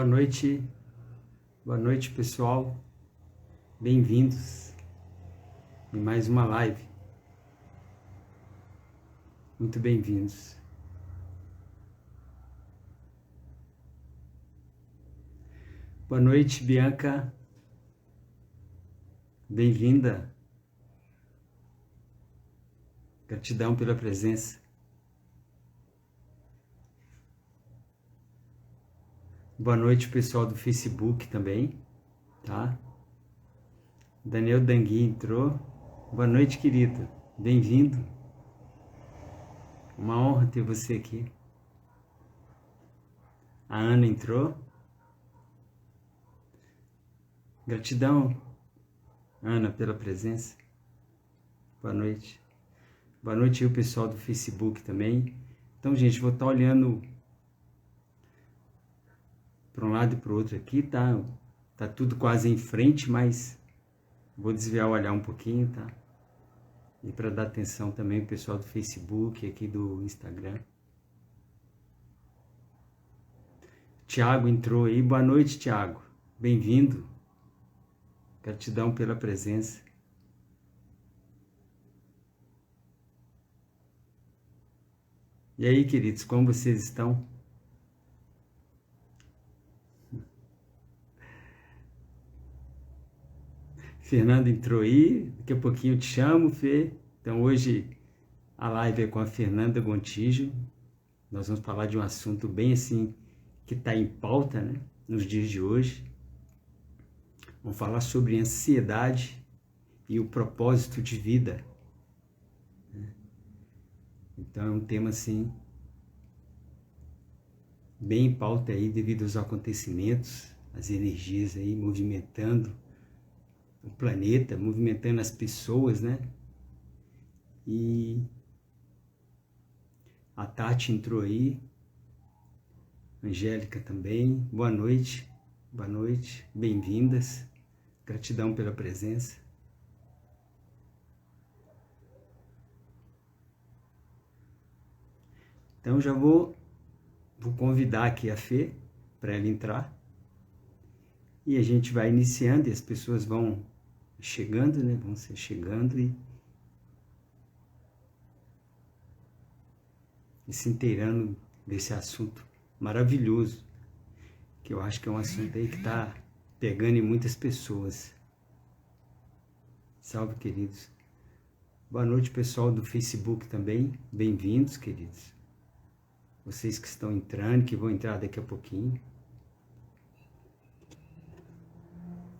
Boa noite pessoal, bem-vindos em mais uma live, muito bem-vindos. Boa noite, Bianca, bem-vinda, gratidão pela presença. Boa noite, pessoal do Facebook também, tá? Daniel Dangui entrou. Boa noite, querido. Bem-vindo. Uma honra ter você aqui. A Ana entrou. Gratidão, Ana, pela presença. Boa noite. Boa noite aí, o pessoal do Facebook também. Então, gente, vou estar olhando para um lado e para o outro aqui, tá? Tá tudo quase em frente, mas vou desviar o olhar um pouquinho, tá? E para dar atenção também o pessoal do Facebook, aqui do Instagram. Tiago entrou aí. Boa noite, Tiago. Bem-vindo. Gratidão pela presença. E aí, queridos, como vocês estão? Fernando entrou aí, daqui a pouquinho eu te chamo, Fê. Então hoje a live é com a Fernanda Gontijo. Nós vamos falar de um assunto bem assim, que está em pauta, né, nos dias de hoje. Vamos falar sobre ansiedade e o propósito de vida. Então é um tema assim, bem em pauta aí devido aos acontecimentos, as energias aí movimentando o planeta, movimentando as pessoas, né? E a Tati entrou aí, Angélica também. Boa noite, bem-vindas. Gratidão pela presença. Então já vou convidar aqui a Fê para ela entrar. E a gente vai iniciando e as pessoas vão chegando, né? Vão ser chegando e se inteirando desse assunto maravilhoso, que eu acho que é um assunto aí que está pegando em muitas pessoas. Salve, queridos. Boa noite, pessoal do Facebook também. Bem-vindos, queridos. Vocês que estão entrando, que vão entrar daqui a pouquinho.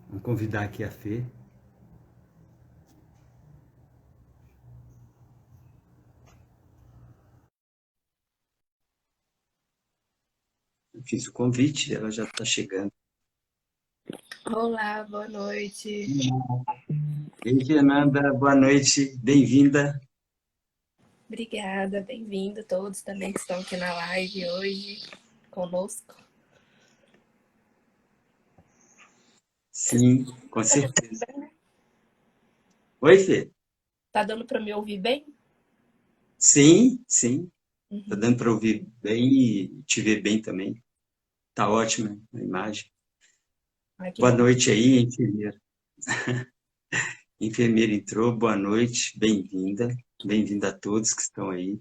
Vamos convidar aqui a Fê. Eu fiz o convite, ela já está chegando. Olá, boa noite. Ei, Fernanda, boa noite, bem-vinda. Obrigada, bem-vindo todos também que estão aqui na live hoje conosco. Sim, com certeza. Oi, Fê? Tá dando para me ouvir bem? Sim. Tá Uhum. dando para ouvir bem e te ver bem também. Tá ótima a imagem. Ai, que Boa bom. noite aí, enfermeira. Enfermeira entrou, boa noite, bem-vinda. Bem-vinda a todos que estão aí.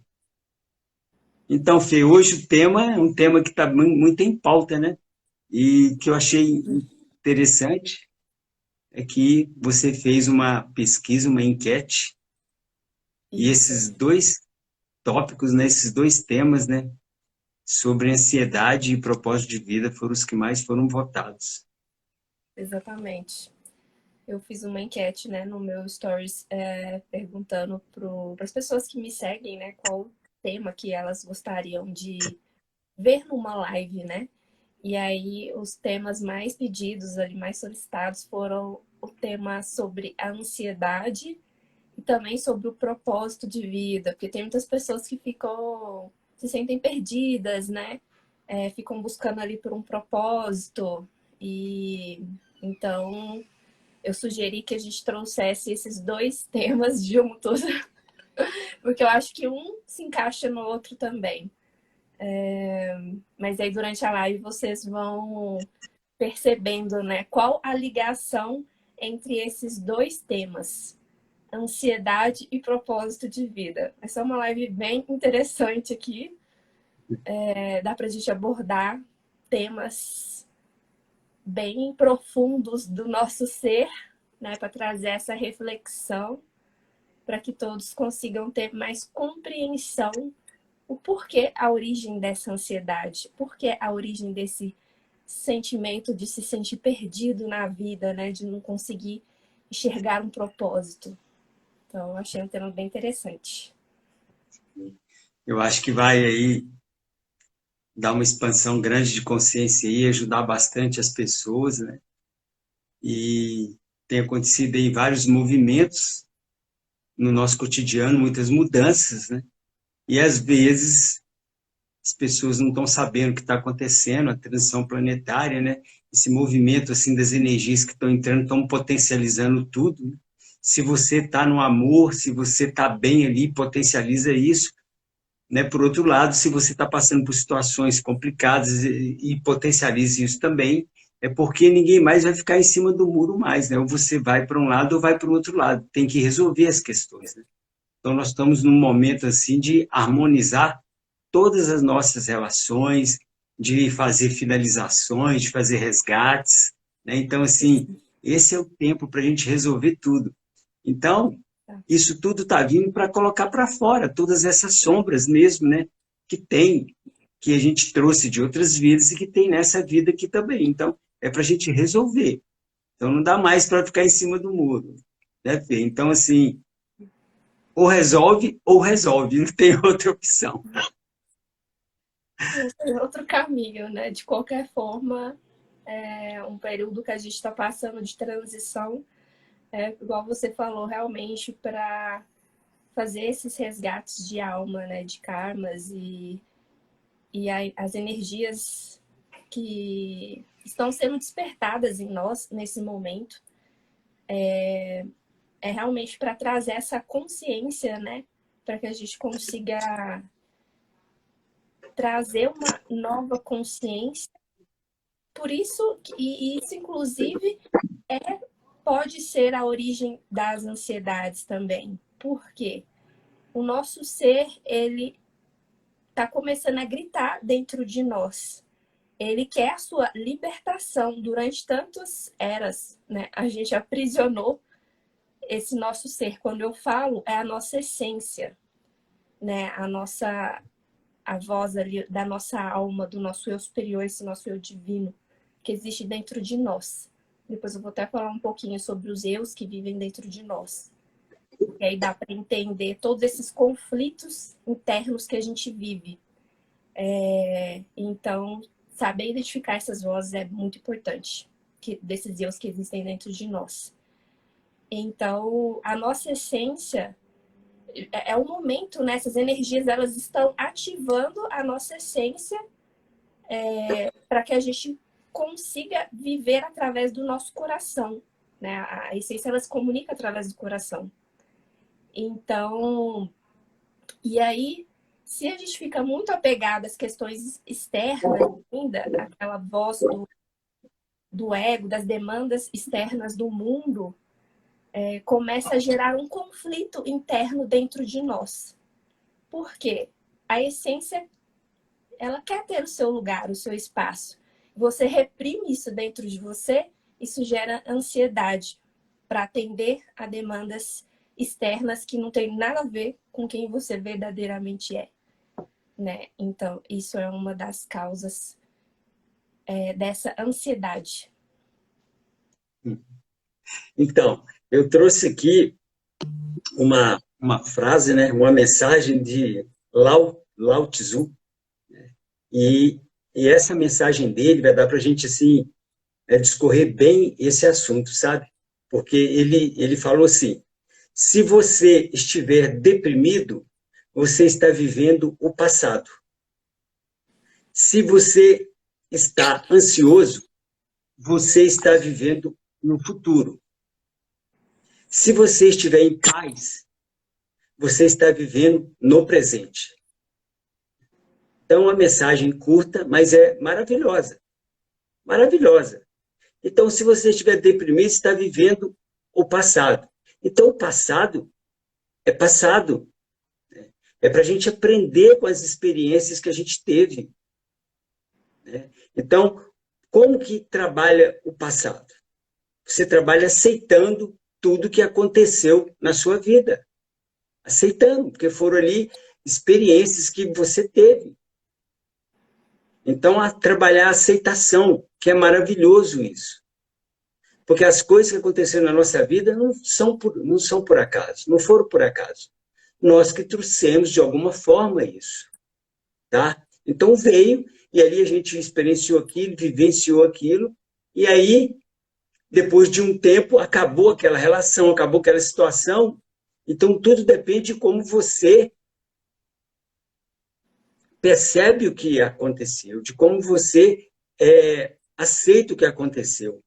Então, Fê, hoje o tema é um tema que está muito em pauta, né? E que eu achei interessante é que você fez uma pesquisa, uma enquete, e Isso, esses dois tópicos, né, esses dois temas, né, sobre ansiedade e propósito de vida foram os que mais foram votados. exatamente. Eu fiz uma enquete, né, no meu stories, perguntando para as pessoas que me seguem, né, qual o tema que elas gostariam de ver numa live, né? E aí os temas mais pedidos ali, mais solicitados foram o tema sobre a ansiedade e também sobre o propósito de vida, porque tem muitas pessoas que ficam, se sentem perdidas, né? Ficam buscando ali por um propósito. E então eu sugeri que a gente trouxesse esses dois temas juntos, porque eu acho que um se encaixa no outro também. Mas aí durante a live vocês vão percebendo, né, qual a ligação entre esses dois temas, ansiedade e propósito de vida. Essa é uma live bem interessante aqui. Dá para a gente abordar temas bem profundos do nosso ser, né, para trazer essa reflexão, para que todos consigam ter mais compreensão o porquê a origem dessa ansiedade, porquê a origem desse sentimento de se sentir perdido na vida, né, de não conseguir enxergar um propósito. Então, achei um tema bem interessante. Eu acho que vai aí dar uma expansão grande de consciência e ajudar bastante as pessoas, né? E tem acontecido aí vários movimentos no nosso cotidiano, muitas mudanças, né? E às vezes as pessoas não estão sabendo o que está acontecendo, a transição planetária, né? Esse movimento assim das energias que estão entrando, estão potencializando tudo, né? Se você está no amor, se você está bem ali, potencializa isso, né? Por outro lado, se você está passando por situações complicadas e potencializa isso também, é porque ninguém mais vai ficar em cima do muro mais, né? Ou você vai para um lado ou vai para o outro lado. Tem que resolver as questões, né? Então, nós estamos num momento assim de harmonizar todas as nossas relações, de fazer finalizações, de fazer resgates, né? Então, assim, esse é o tempo para a gente resolver tudo. Então, isso tudo está vindo para colocar para fora todas essas sombras mesmo, né? Que tem, que a gente trouxe de outras vidas e que tem nessa vida aqui também. Então, é para a gente resolver. Então, não dá mais para ficar em cima do muro, né, Fê? Então, assim, ou resolve, não tem outra opção. Não tem outro caminho, né? De qualquer forma, é um período que a gente está passando de transição, igual você falou, realmente para fazer esses resgates de alma, né? De karmas e as energias que estão sendo despertadas em nós nesse momento. É realmente para trazer essa consciência, né? Para que a gente consiga trazer uma nova consciência. Por isso, e isso inclusive pode ser a origem das ansiedades também. Por quê? O nosso ser, ele está começando a gritar dentro de nós. Ele quer a sua libertação durante tantas eras, né? A gente aprisionou esse nosso ser. Quando eu falo, é a nossa essência, né? A voz ali da nossa alma, do nosso eu superior, esse nosso eu divino, que existe dentro de nós. Depois eu vou até falar um pouquinho sobre os eus que vivem dentro de nós. E aí dá para entender todos esses conflitos internos que a gente vive. Então, saber identificar essas vozes é muito importante, desses eus que existem dentro de nós. Então, a nossa essência é o momento, né? Essas energias elas estão ativando a nossa essência para que a gente consiga viver através do nosso coração, né? A essência ela se comunica através do coração. Então, e aí, se a gente fica muito apegado às questões externas ainda, aquela voz do ego, das demandas externas do mundo, começa a gerar um conflito interno dentro de nós. Por quê? A essência, ela quer ter o seu lugar, o seu espaço. Você reprime isso dentro de você, isso gera ansiedade para atender a demandas externas que não tem nada a ver com quem você verdadeiramente é, né? Então, isso é uma das causas dessa ansiedade. Então, eu trouxe aqui uma frase, né, uma mensagem de Lao Tzu, e, e essa mensagem dele vai dar para a gente assim, discorrer bem esse assunto, sabe? Porque ele falou assim: se você estiver deprimido, você está vivendo o passado. Se você está ansioso, você está vivendo no futuro. Se você estiver em paz, você está vivendo no presente. Então, uma mensagem curta, mas é maravilhosa. Maravilhosa. Então, se você estiver deprimido, você está vivendo o passado. Então, o passado é passado. É para a gente aprender com as experiências que a gente teve. Né? Então, como que trabalha o passado? Você trabalha aceitando tudo que aconteceu na sua vida. Aceitando, porque foram ali experiências que você teve. Então, a trabalhar a aceitação, que é maravilhoso isso. Porque as coisas que aconteceram na nossa vida não são por acaso, não foram por acaso. Nós que trouxemos de alguma forma isso. Tá? Então veio, e ali a gente experienciou aquilo, vivenciou aquilo, e aí, depois de um tempo, acabou aquela relação, acabou aquela situação. Então tudo depende de como você percebe o que aconteceu, de como você aceita o que aconteceu.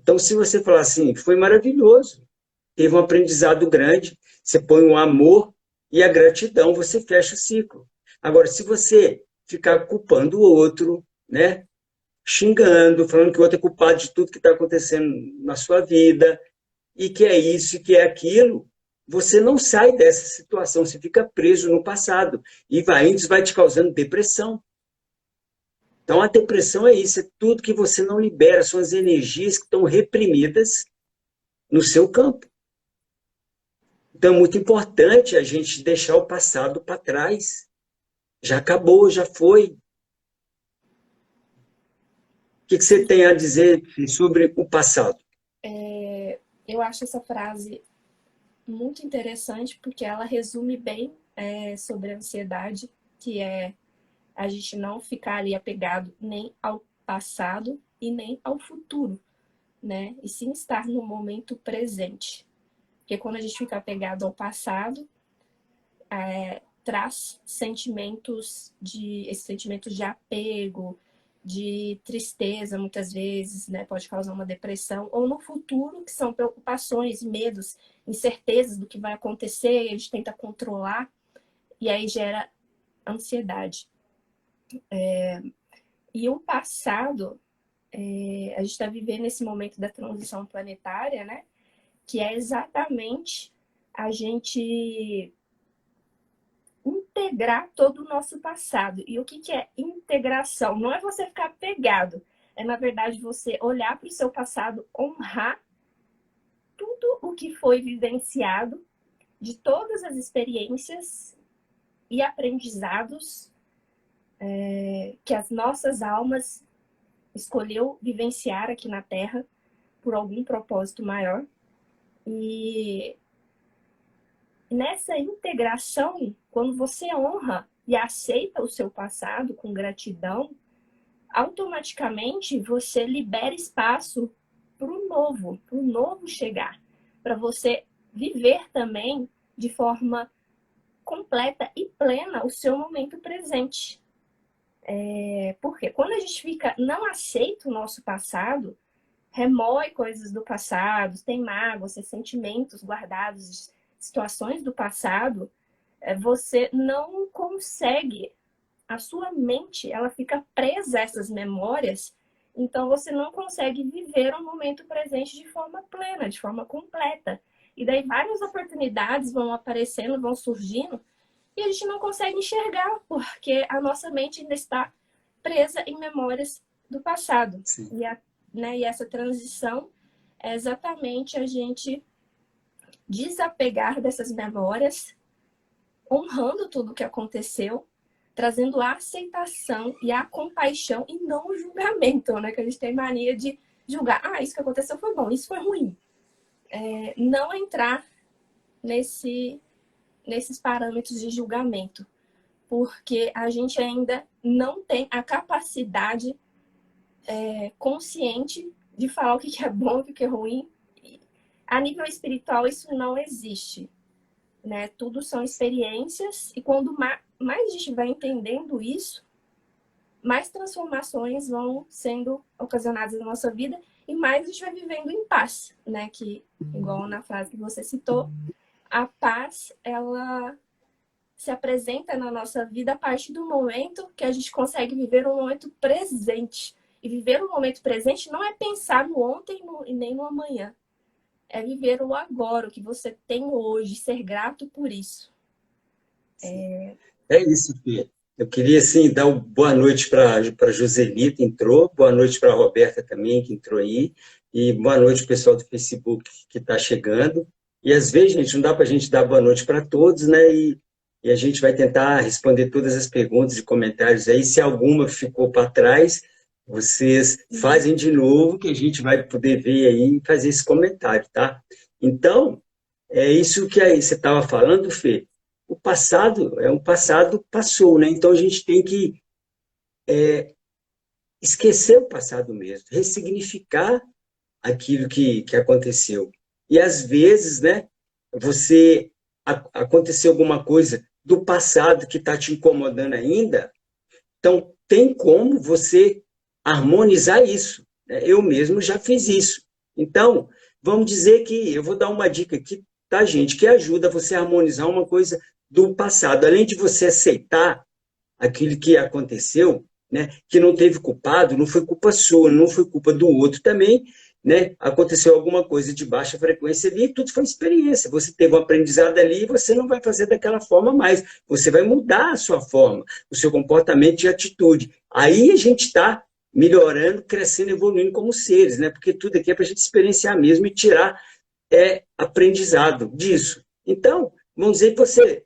Então, se você falar assim, foi maravilhoso, teve um aprendizado grande, você põe o amor e a gratidão, você fecha o ciclo. Agora, se você ficar culpando o outro, né, xingando, falando que o outro é culpado de tudo que está acontecendo na sua vida, e que é isso e que é aquilo, você não sai dessa situação, você fica preso no passado, e isso vai te causando depressão. Então, a depressão é isso, é tudo que você não libera, são as energias que estão reprimidas no seu campo. Então, é muito importante a gente deixar o passado para trás. Já acabou, já foi. O que você tem a dizer sobre o passado? Eu acho essa frase muito interessante porque ela resume bem sobre a ansiedade, que é a gente não ficar ali apegado nem ao passado e nem ao futuro, né? E sim estar no momento presente. Porque quando a gente fica apegado ao passado, traz esses sentimentos de apego, de tristeza, muitas vezes, né? Pode causar uma depressão. Ou no futuro, que são preocupações, medos, incertezas do que vai acontecer, e a gente tenta controlar, e aí gera ansiedade. E o passado, a gente está vivendo esse momento da transição planetária, né? Que é exatamente a gente integrar todo o nosso passado. E o que é integração? Não é você ficar pegado, é na verdade você olhar para o seu passado, honrar tudo o que foi vivenciado, de todas as experiências e aprendizados que as nossas almas escolheu vivenciar aqui na Terra por algum propósito maior. E nessa integração, quando você honra e aceita o seu passado com gratidão, automaticamente você libera espaço para o novo chegar, para você viver também de forma completa e plena o seu momento presente. Porque quando a gente não aceita o nosso passado, remói coisas do passado, tem mágoas, tem sentimentos guardados, situações do passado, você não consegue, a sua mente, ela fica presa a essas memórias, então você não consegue viver o momento presente de forma plena, de forma completa. E daí várias oportunidades vão aparecendo, vão surgindo, e a gente não consegue enxergar, porque a nossa mente ainda está presa em memórias do passado. E essa transição é exatamente a gente desapegar dessas memórias, honrando tudo o que aconteceu, trazendo a aceitação e a compaixão e não o julgamento, né? Que a gente tem mania de julgar. Ah, isso que aconteceu foi bom, isso foi ruim. Não entrar nesses parâmetros de julgamento, porque a gente ainda não tem a capacidade consciente de falar o que é bom e o que é ruim. A nível espiritual, isso não existe, né? Tudo são experiências, e quando mais a gente vai entendendo isso, mais transformações vão sendo ocasionadas na nossa vida e mais a gente vai vivendo em paz, né? Que, igual na frase que você citou, a paz, ela se apresenta na nossa vida a partir do momento que a gente consegue viver um momento presente. E viver o momento presente não é pensar no ontem e nem no amanhã. É viver o agora, o que você tem hoje, ser grato por isso. É isso, Fê. Eu queria, assim, dar uma boa noite para a Joseli, que entrou, boa noite para a Roberta também, que entrou aí, e boa noite para o pessoal do Facebook que está chegando. E, às vezes, gente, não dá para a gente dar boa noite para todos, né? E a gente vai tentar responder todas as perguntas e comentários aí. Se alguma ficou para trás, vocês fazem de novo, que a gente vai poder ver aí e fazer esse comentário, tá? Então, é isso que aí você estava falando, Fê. O passado é um passado passou, né? Então a gente tem que esquecer o passado mesmo, ressignificar aquilo que aconteceu. E às vezes, né, você aconteceu alguma coisa do passado que está te incomodando ainda, então tem como você harmonizar isso, né? Eu mesmo já fiz isso. Então, vamos dizer que eu vou dar uma dica aqui, tá, gente, que ajuda você a harmonizar uma coisa do passado. Além de você aceitar aquilo que aconteceu, né, que não teve culpado, não foi culpa sua, não foi culpa do outro também, né, aconteceu alguma coisa de baixa frequência ali, tudo foi experiência. Você teve um aprendizado ali e você não vai fazer daquela forma mais. Você vai mudar a sua forma, o seu comportamento e atitude. Aí a gente está melhorando, crescendo, evoluindo como seres, né? Porque tudo aqui é para a gente experienciar mesmo e tirar aprendizado disso. Então, vamos dizer que você,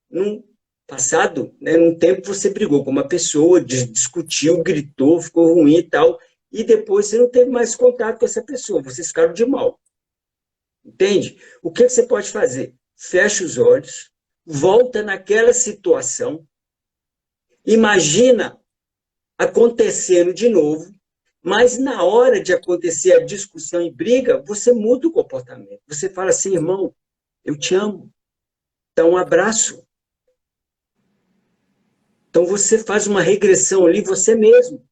num passado, né, num tempo você brigou com uma pessoa, discutiu, gritou, ficou ruim e tal, e depois você não teve mais contato com essa pessoa, vocês ficaram de mal. Entende? O que você pode fazer? Fecha os olhos, volta naquela situação, imagina acontecendo de novo, mas na hora de acontecer a discussão e briga, você muda o comportamento. Você fala assim, irmão, eu te amo. Dá um abraço. Então você faz uma regressão ali você mesmo.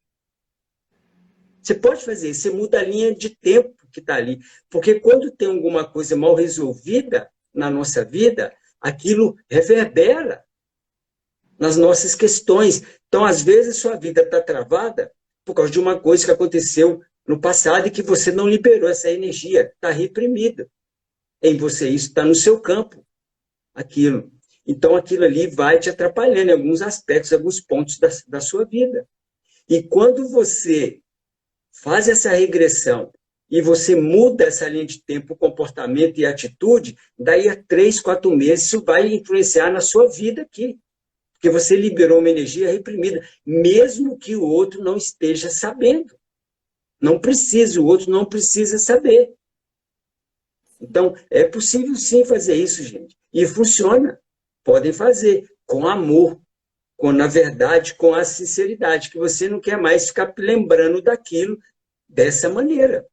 Você pode fazer isso, você muda a linha de tempo que está ali. Porque quando tem alguma coisa mal resolvida na nossa vida, aquilo reverbera nas nossas questões. Então, às vezes, sua vida está travada por causa de uma coisa que aconteceu no passado e que você não liberou essa energia, está reprimida em você. Isso está no seu campo, aquilo. Então, aquilo ali vai te atrapalhando em alguns aspectos, alguns pontos da sua vida. E quando você faz essa regressão e você muda essa linha de tempo, comportamento e atitude, daí a 3, 4 meses isso vai influenciar na sua vida aqui. Porque você liberou uma energia reprimida, mesmo que o outro não esteja sabendo. Não precisa, o outro não precisa saber. Então, é possível sim fazer isso, gente. E funciona. Podem fazer com amor, na verdade, com a sinceridade, que você não quer mais ficar lembrando daquilo dessa maneira.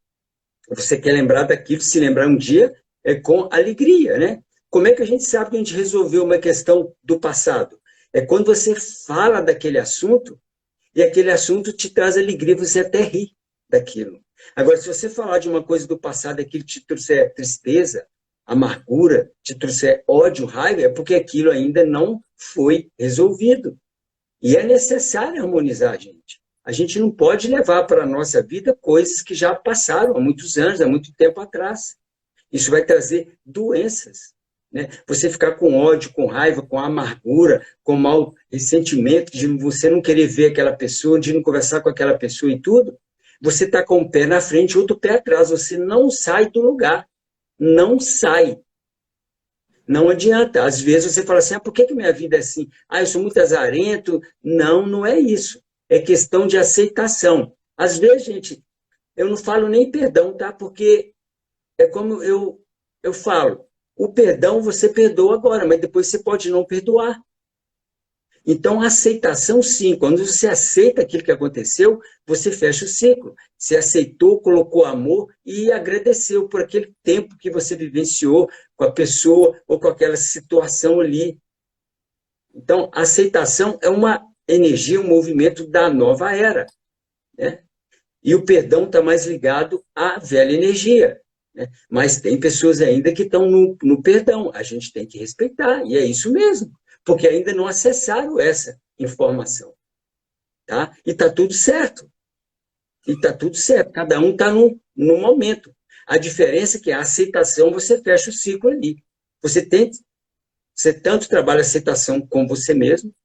Você quer lembrar daquilo, se lembrar um dia, com alegria, né? Como é que a gente sabe que a gente resolveu uma questão do passado? É quando você fala daquele assunto e aquele assunto te traz alegria, você até ri daquilo. Agora, se você falar de uma coisa do passado, aquilo te trouxer tristeza, amargura, te trouxer ódio, raiva, é porque aquilo ainda não foi resolvido. E é necessário harmonizar, gente. A gente não pode levar para a nossa vida coisas que já passaram há muitos anos, há muito tempo atrás. Isso vai trazer doenças. Né? Você ficar com ódio, com raiva, com amargura, com mau ressentimento, de você não querer ver aquela pessoa, de não conversar com aquela pessoa e tudo, você está com um pé na frente e outro pé atrás. Você não sai do lugar. Não sai. Não adianta. Às vezes você fala assim, por que minha vida é assim? Eu sou muito azarento. Não, não é isso. É questão de aceitação. Às vezes, gente, eu não falo nem perdão, tá? Porque é como eu falo, o perdão você perdoa agora, mas depois você pode não perdoar. Então, a aceitação, sim. Quando você aceita aquilo que aconteceu, você fecha o ciclo. Você aceitou, colocou amor e agradeceu por aquele tempo que você vivenciou com a pessoa ou com aquela situação ali. Então, a aceitação é uma energia, um movimento da nova era. Né? E o perdão está mais ligado à velha energia. Né? Mas tem pessoas ainda que estão no perdão. A gente tem que respeitar, e é isso mesmo. porque ainda não acessaram essa informação, tá? E está tudo certo. E está tudo certo. Cada um está no momento. A diferença é que a aceitação, você fecha o ciclo ali. Você tanto trabalha a aceitação com você mesmo,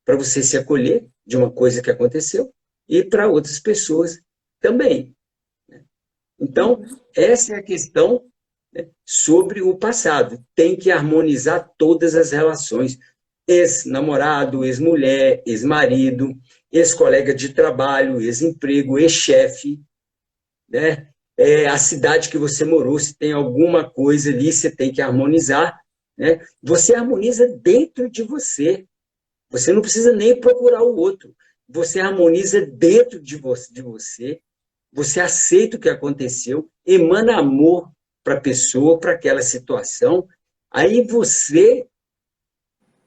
para você se acolher de uma coisa que aconteceu, e para outras pessoas também. Então, essa é a questão, né, sobre o passado. Tem que harmonizar todas as relações. Ex-namorado, ex-mulher, ex-marido, ex-colega de trabalho, ex-emprego, ex-chefe, né? A cidade que você morou, se tem alguma coisa ali, você tem que harmonizar, né? Você harmoniza dentro de você. Você não precisa nem procurar o outro. Você harmoniza dentro de você. Você aceita o que aconteceu, emana amor para a pessoa, para aquela situação. Aí você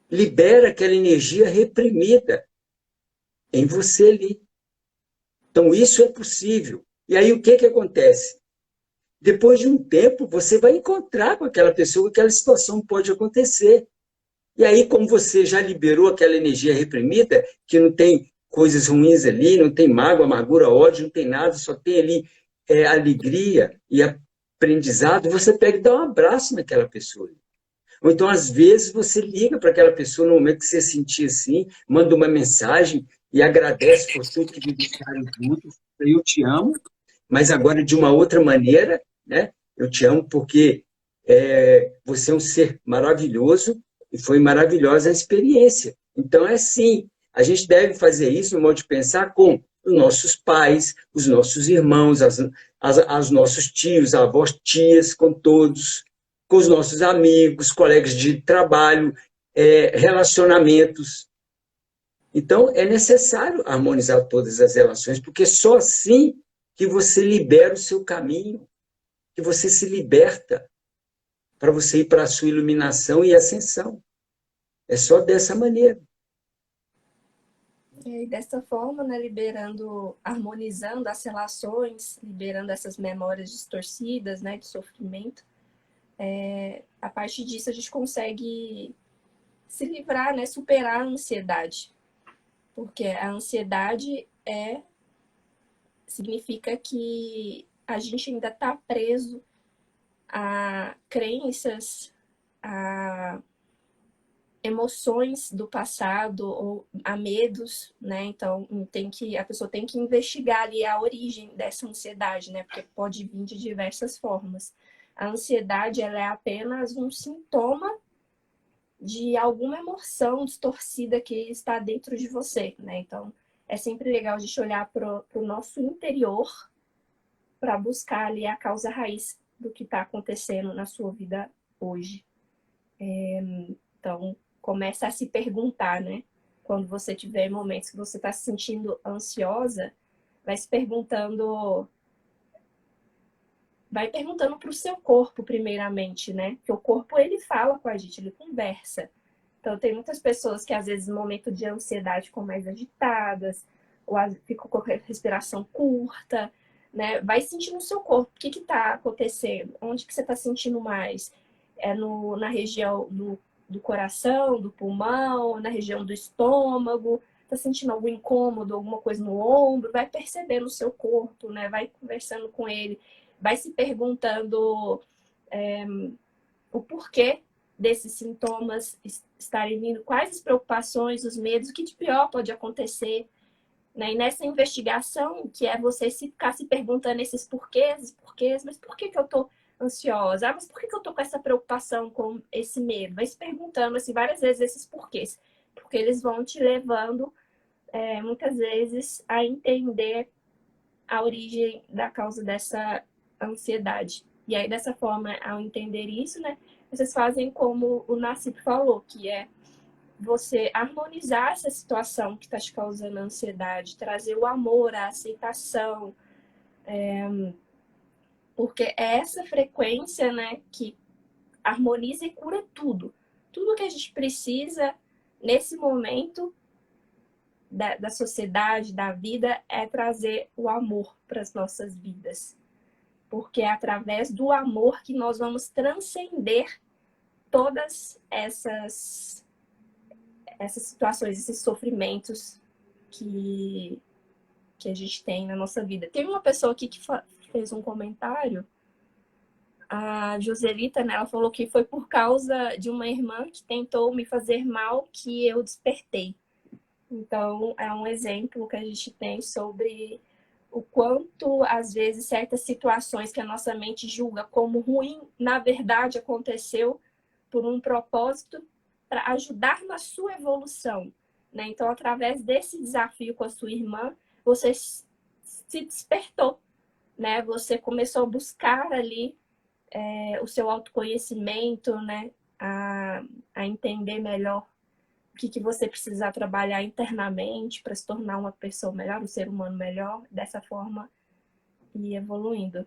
libera aquela energia reprimida em você ali. Então, isso é possível. E aí, o que acontece? Depois de um tempo, você vai encontrar com aquela pessoa, aquela situação pode acontecer. E aí, como você já liberou aquela energia reprimida, que não tem coisas ruins ali, não tem mágoa, amargura, ódio, não tem nada, só tem ali alegria e aprendizado, você pega e dá um abraço naquela pessoa. Ou então, às vezes, você liga para aquela pessoa no momento que você sentir assim, manda uma mensagem e agradece por tudo que vivenciaram juntos. Eu te amo, mas agora de uma outra maneira, né? Eu te amo porque você é um ser maravilhoso e foi maravilhosa a experiência. Então, é assim, a gente deve fazer isso, no modo de pensar, com os nossos pais, os nossos irmãos, as nossos tios, avós, tias, com todos, com os nossos amigos, colegas de trabalho, relacionamentos. Então, é necessário harmonizar todas as relações, porque só assim que você libera o seu caminho, que você se liberta para você ir para a sua iluminação e ascensão. É só dessa maneira. E dessa forma, né, liberando, harmonizando as relações, liberando essas memórias distorcidas, né, de sofrimento, a partir disso a gente consegue se livrar, né, superar a ansiedade. Porque a ansiedade significa que a gente ainda está preso a crenças, a emoções do passado ou a medos, né? Então a pessoa tem que investigar ali a origem dessa ansiedade, né? Porque pode vir de diversas formas. A ansiedade, ela é apenas um sintoma de alguma emoção distorcida que está dentro de você, né? Então é sempre legal a gente olhar para o nosso interior para buscar ali a causa raiz do que está acontecendo na sua vida hoje. Então, começa a se perguntar, né? Quando você tiver momentos que você está se sentindo ansiosa, vai perguntando para o seu corpo, primeiramente, né? Porque o corpo, ele fala com a gente, ele conversa. Então, tem muitas pessoas que, às vezes, no momento de ansiedade, ficam mais agitadas, ou ficam com a respiração curta, né? Vai sentindo o seu corpo. O que está acontecendo? Onde que você está sentindo mais? Na região do coração, do pulmão, na região do estômago? Está sentindo algum incômodo, alguma coisa no ombro? Vai percebendo o seu corpo, né? Vai conversando com ele. Vai se perguntando o porquê desses sintomas estarem vindo, quais as preocupações, os medos, o que de pior pode acontecer, né? E nessa investigação, que é você ficar se perguntando esses porquês, mas por que eu tô ansiosa? Mas por que eu tô com essa preocupação, com esse medo? Vai se perguntando assim, várias vezes esses porquês, porque eles vão te levando, muitas vezes, a entender a origem da causa dessa ansiedade. E aí, dessa forma, ao entender isso, né, vocês fazem como o Nassif falou, que é você harmonizar essa situação que está te causando ansiedade, trazer o amor, a aceitação, porque é essa frequência, né, que harmoniza e cura tudo. Tudo que a gente precisa nesse momento da sociedade, da vida, é trazer o amor para as nossas vidas. Porque é através do amor que nós vamos transcender todas essas essas situações, esses sofrimentos que a gente tem na nossa vida. Teve uma pessoa aqui que fez um comentário, a Joselita, né, ela falou que foi por causa de uma irmã que tentou me fazer mal que eu despertei. Então, é um exemplo que a gente tem sobre o quanto, às vezes, certas situações que a nossa mente julga como ruim, na verdade, aconteceu por um propósito para ajudar na sua evolução, né? Então, através desse desafio com a sua irmã, você se despertou, né? Você começou a buscar ali o seu autoconhecimento, né? A entender melhor o que você precisa trabalhar internamente para se tornar uma pessoa melhor, um ser humano melhor, dessa forma e evoluindo.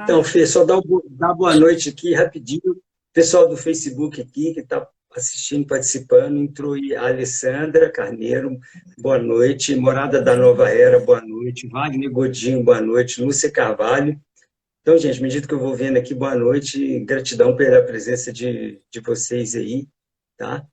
Então, Fê, só dar boa noite aqui rapidinho. Pessoal do Facebook aqui que está assistindo, participando, entrou aí a Alessandra Carneiro, boa noite. Morada da Nova Era, boa noite. Wagner Godinho, boa noite. Lúcia Carvalho. Então, gente, à medida que eu vou vendo aqui, boa noite. Gratidão pela presença de vocês aí, tá?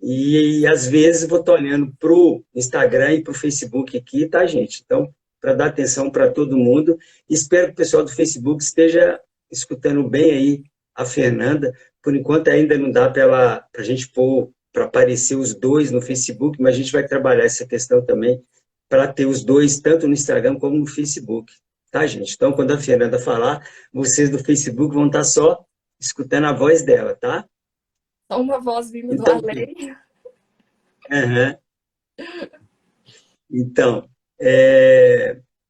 E às vezes vou estar olhando para o Instagram e para o Facebook aqui, tá, gente? Então, para dar atenção para todo mundo. Espero que o pessoal do Facebook esteja escutando bem aí a Fernanda. Por enquanto ainda não dá para a gente pôr, para aparecer os dois no Facebook, mas a gente vai trabalhar essa questão também para ter os dois, tanto no Instagram como no Facebook. Tá, gente? Então, quando a Fernanda falar, vocês do Facebook vão estar só escutando a voz dela, tá? Só uma voz vindo do Então, além. uhum. Então,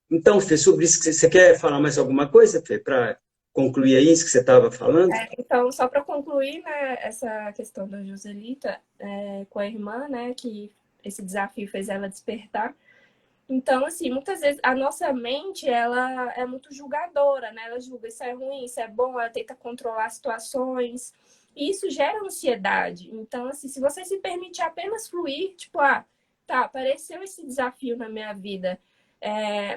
então, Fê, sobre isso, você quer falar mais alguma coisa, Fê, para concluir aí isso que você estava falando? Então, só para concluir, né, essa questão da Joselita com a irmã, né, que esse desafio fez ela despertar. Então, assim, muitas vezes a nossa mente, ela é muito julgadora, né? Ela julga isso é ruim, isso é bom, ela tenta controlar situações. E isso gera ansiedade. Então, assim, se você se permite apenas fluir, tipo, tá, apareceu esse desafio na minha vida,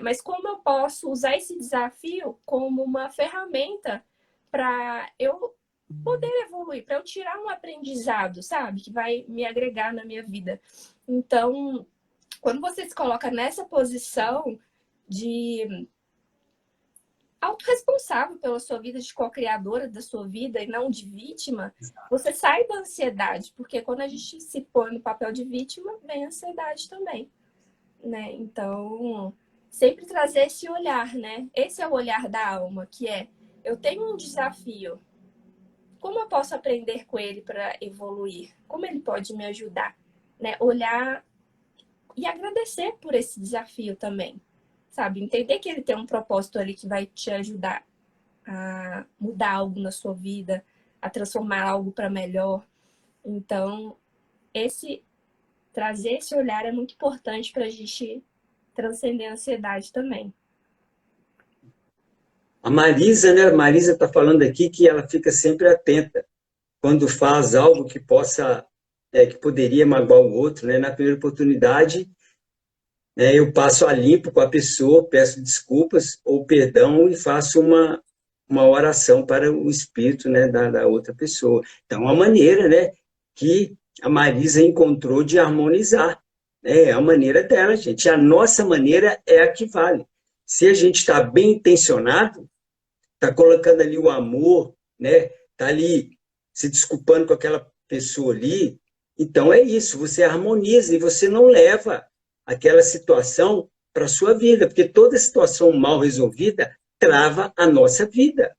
mas como eu posso usar esse desafio como uma ferramenta para eu poder evoluir, para eu tirar um aprendizado, sabe? Que vai me agregar na minha vida. Então, quando você se coloca nessa posição de autorresponsável pela sua vida, de co-criadora da sua vida e não de vítima, você sai da ansiedade, porque quando a gente se põe no papel de vítima, vem a ansiedade também, né? Então, sempre trazer esse olhar, né? Esse é o olhar da alma, que eu tenho um desafio, como eu posso aprender com ele para evoluir? Como ele pode me ajudar? Né? Olhar e agradecer por esse desafio também, sabe? Entender que ele tem um propósito ali que vai te ajudar a mudar algo na sua vida, a transformar algo para melhor. Então, trazer esse olhar é muito importante para a gente transcender a ansiedade também. A Marisa, né? A Marisa está falando aqui que ela fica sempre atenta quando faz algo que possa, que poderia magoar o outro, né? Na primeira oportunidade, eu passo a limpo com a pessoa, peço desculpas ou perdão e faço uma oração para o espírito, né, da outra pessoa. Então, a maneira, né, que a Marisa encontrou de harmonizar, né? É a maneira dela, gente. A nossa maneira é a que vale. Se a gente está bem intencionado, está colocando ali o amor, né? Está ali se desculpando com aquela pessoa ali, então é isso, você harmoniza e você não leva aquela situação para a sua vida, porque toda situação mal resolvida trava a nossa vida,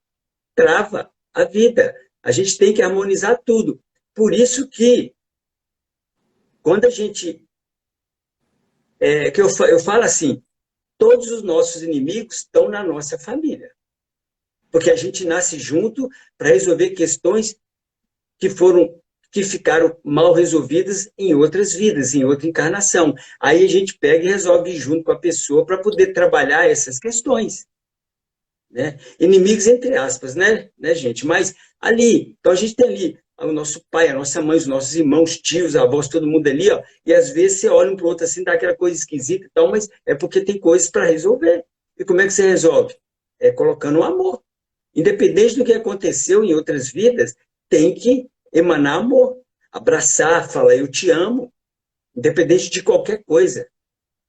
trava a vida. A gente tem que harmonizar tudo. Por isso que, quando a gente... que eu falo assim, todos os nossos inimigos estão na nossa família. Porque a gente nasce junto para resolver questões que ficaram mal resolvidas em outras vidas, em outra encarnação. Aí a gente pega e resolve junto com a pessoa para poder trabalhar essas questões. Né? Inimigos entre aspas, né, gente? Mas ali, então a gente tem ali o nosso pai, a nossa mãe, os nossos irmãos, tios, avós, todo mundo ali, ó, e às vezes você olha um para o outro assim, dá aquela coisa esquisita e tal, mas é porque tem coisas para resolver. E como é que você resolve? Colocando o amor. Independente do que aconteceu em outras vidas, tem que emanar amor, abraçar, falar eu te amo, independente de qualquer coisa.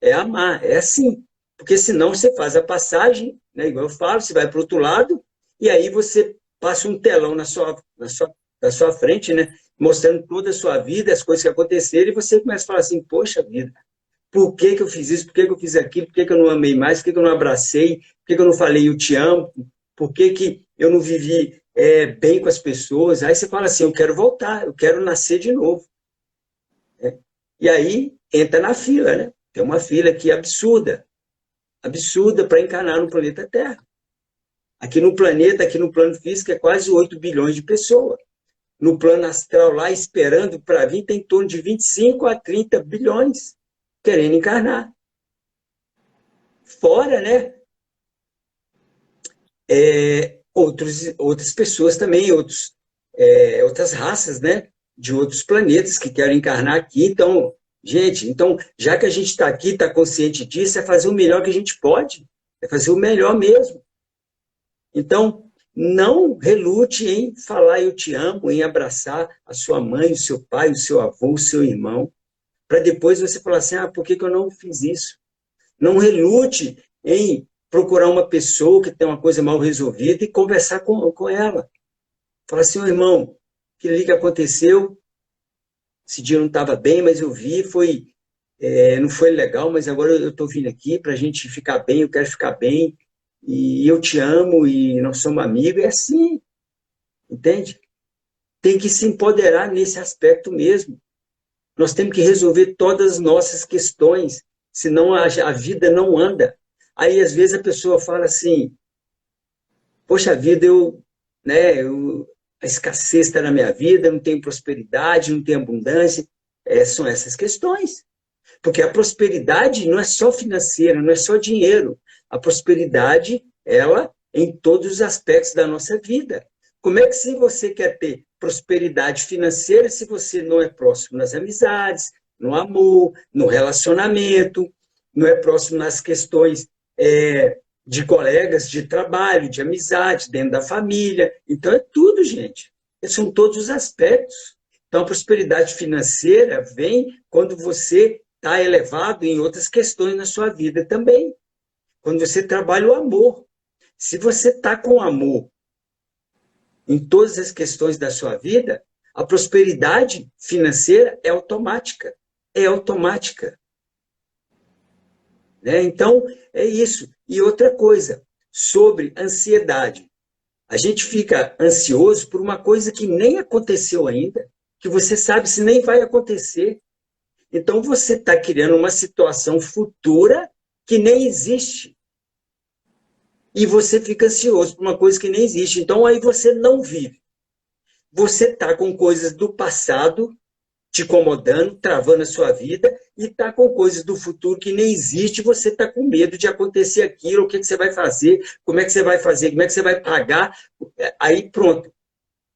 É amar, é assim. Porque senão você faz a passagem, né, igual eu falo, você vai para o outro lado, e aí você passa um telão na sua frente, né, mostrando toda a sua vida, as coisas que aconteceram, e você começa a falar assim, poxa vida, por que que eu fiz isso? Por que que eu fiz aquilo? Por que que eu não amei mais? Por que que eu não abracei? Por que que eu não falei eu te amo? Por que que eu não vivi bem com as pessoas? Aí você fala assim, eu quero voltar, eu quero nascer de novo. Né? E aí entra na fila, né? Tem uma fila aqui absurda, absurda para encarnar no planeta Terra. Aqui no planeta, aqui no plano físico, é quase 8 bilhões de pessoas. No plano astral, lá esperando para vir, tem em torno de 25 a 30 bilhões querendo encarnar. Fora, né? Outras pessoas também, outras raças, né? De outros planetas que querem encarnar aqui. Então, gente, então, já que a gente está aqui, está consciente disso, é fazer o melhor que a gente pode. É fazer o melhor mesmo. Então, não relute em falar eu te amo, em abraçar a sua mãe, o seu pai, o seu avô, o seu irmão, para depois você falar assim, por que que eu não fiz isso? Não relute em procurar uma pessoa que tem uma coisa mal resolvida e conversar com ela. Falar assim, irmão, aquilo que aconteceu, esse dia não estava bem, mas eu vi, não foi legal, mas agora eu estou vindo aqui para a gente ficar bem, eu quero ficar bem, e eu te amo, e nós somos amigos, é assim, entende? Tem que se empoderar nesse aspecto mesmo. Nós temos que resolver todas as nossas questões, senão a vida não anda. Aí, às vezes, a pessoa fala assim, poxa vida, a escassez está na minha vida, não tenho prosperidade, não tenho abundância. São essas questões. Porque a prosperidade não é só financeira, não é só dinheiro. A prosperidade, ela, em todos os aspectos da nossa vida. Como é que se você quer ter prosperidade financeira se você não é próximo nas amizades, no amor, no relacionamento, não é próximo nas questões de colegas de trabalho, de amizade, dentro da família? Então é tudo, gente. São todos os aspectos. Então a prosperidade financeira vem quando você está elevado em outras questões na sua vida também. Quando você trabalha o amor. Se você está com amor em todas as questões da sua vida, a prosperidade financeira é automática. É automática. Né? Então, é isso. E outra coisa, sobre ansiedade. A gente fica ansioso por uma coisa que nem aconteceu ainda, que você sabe se nem vai acontecer. Então, você está criando uma situação futura que nem existe. E você fica ansioso por uma coisa que nem existe. Então, aí você não vive. Você está com coisas do passado te incomodando, travando a sua vida, e está com coisas do futuro que nem existe, você está com medo de acontecer aquilo, o que você vai fazer, como é que você vai fazer, como é que você vai pagar. Aí pronto.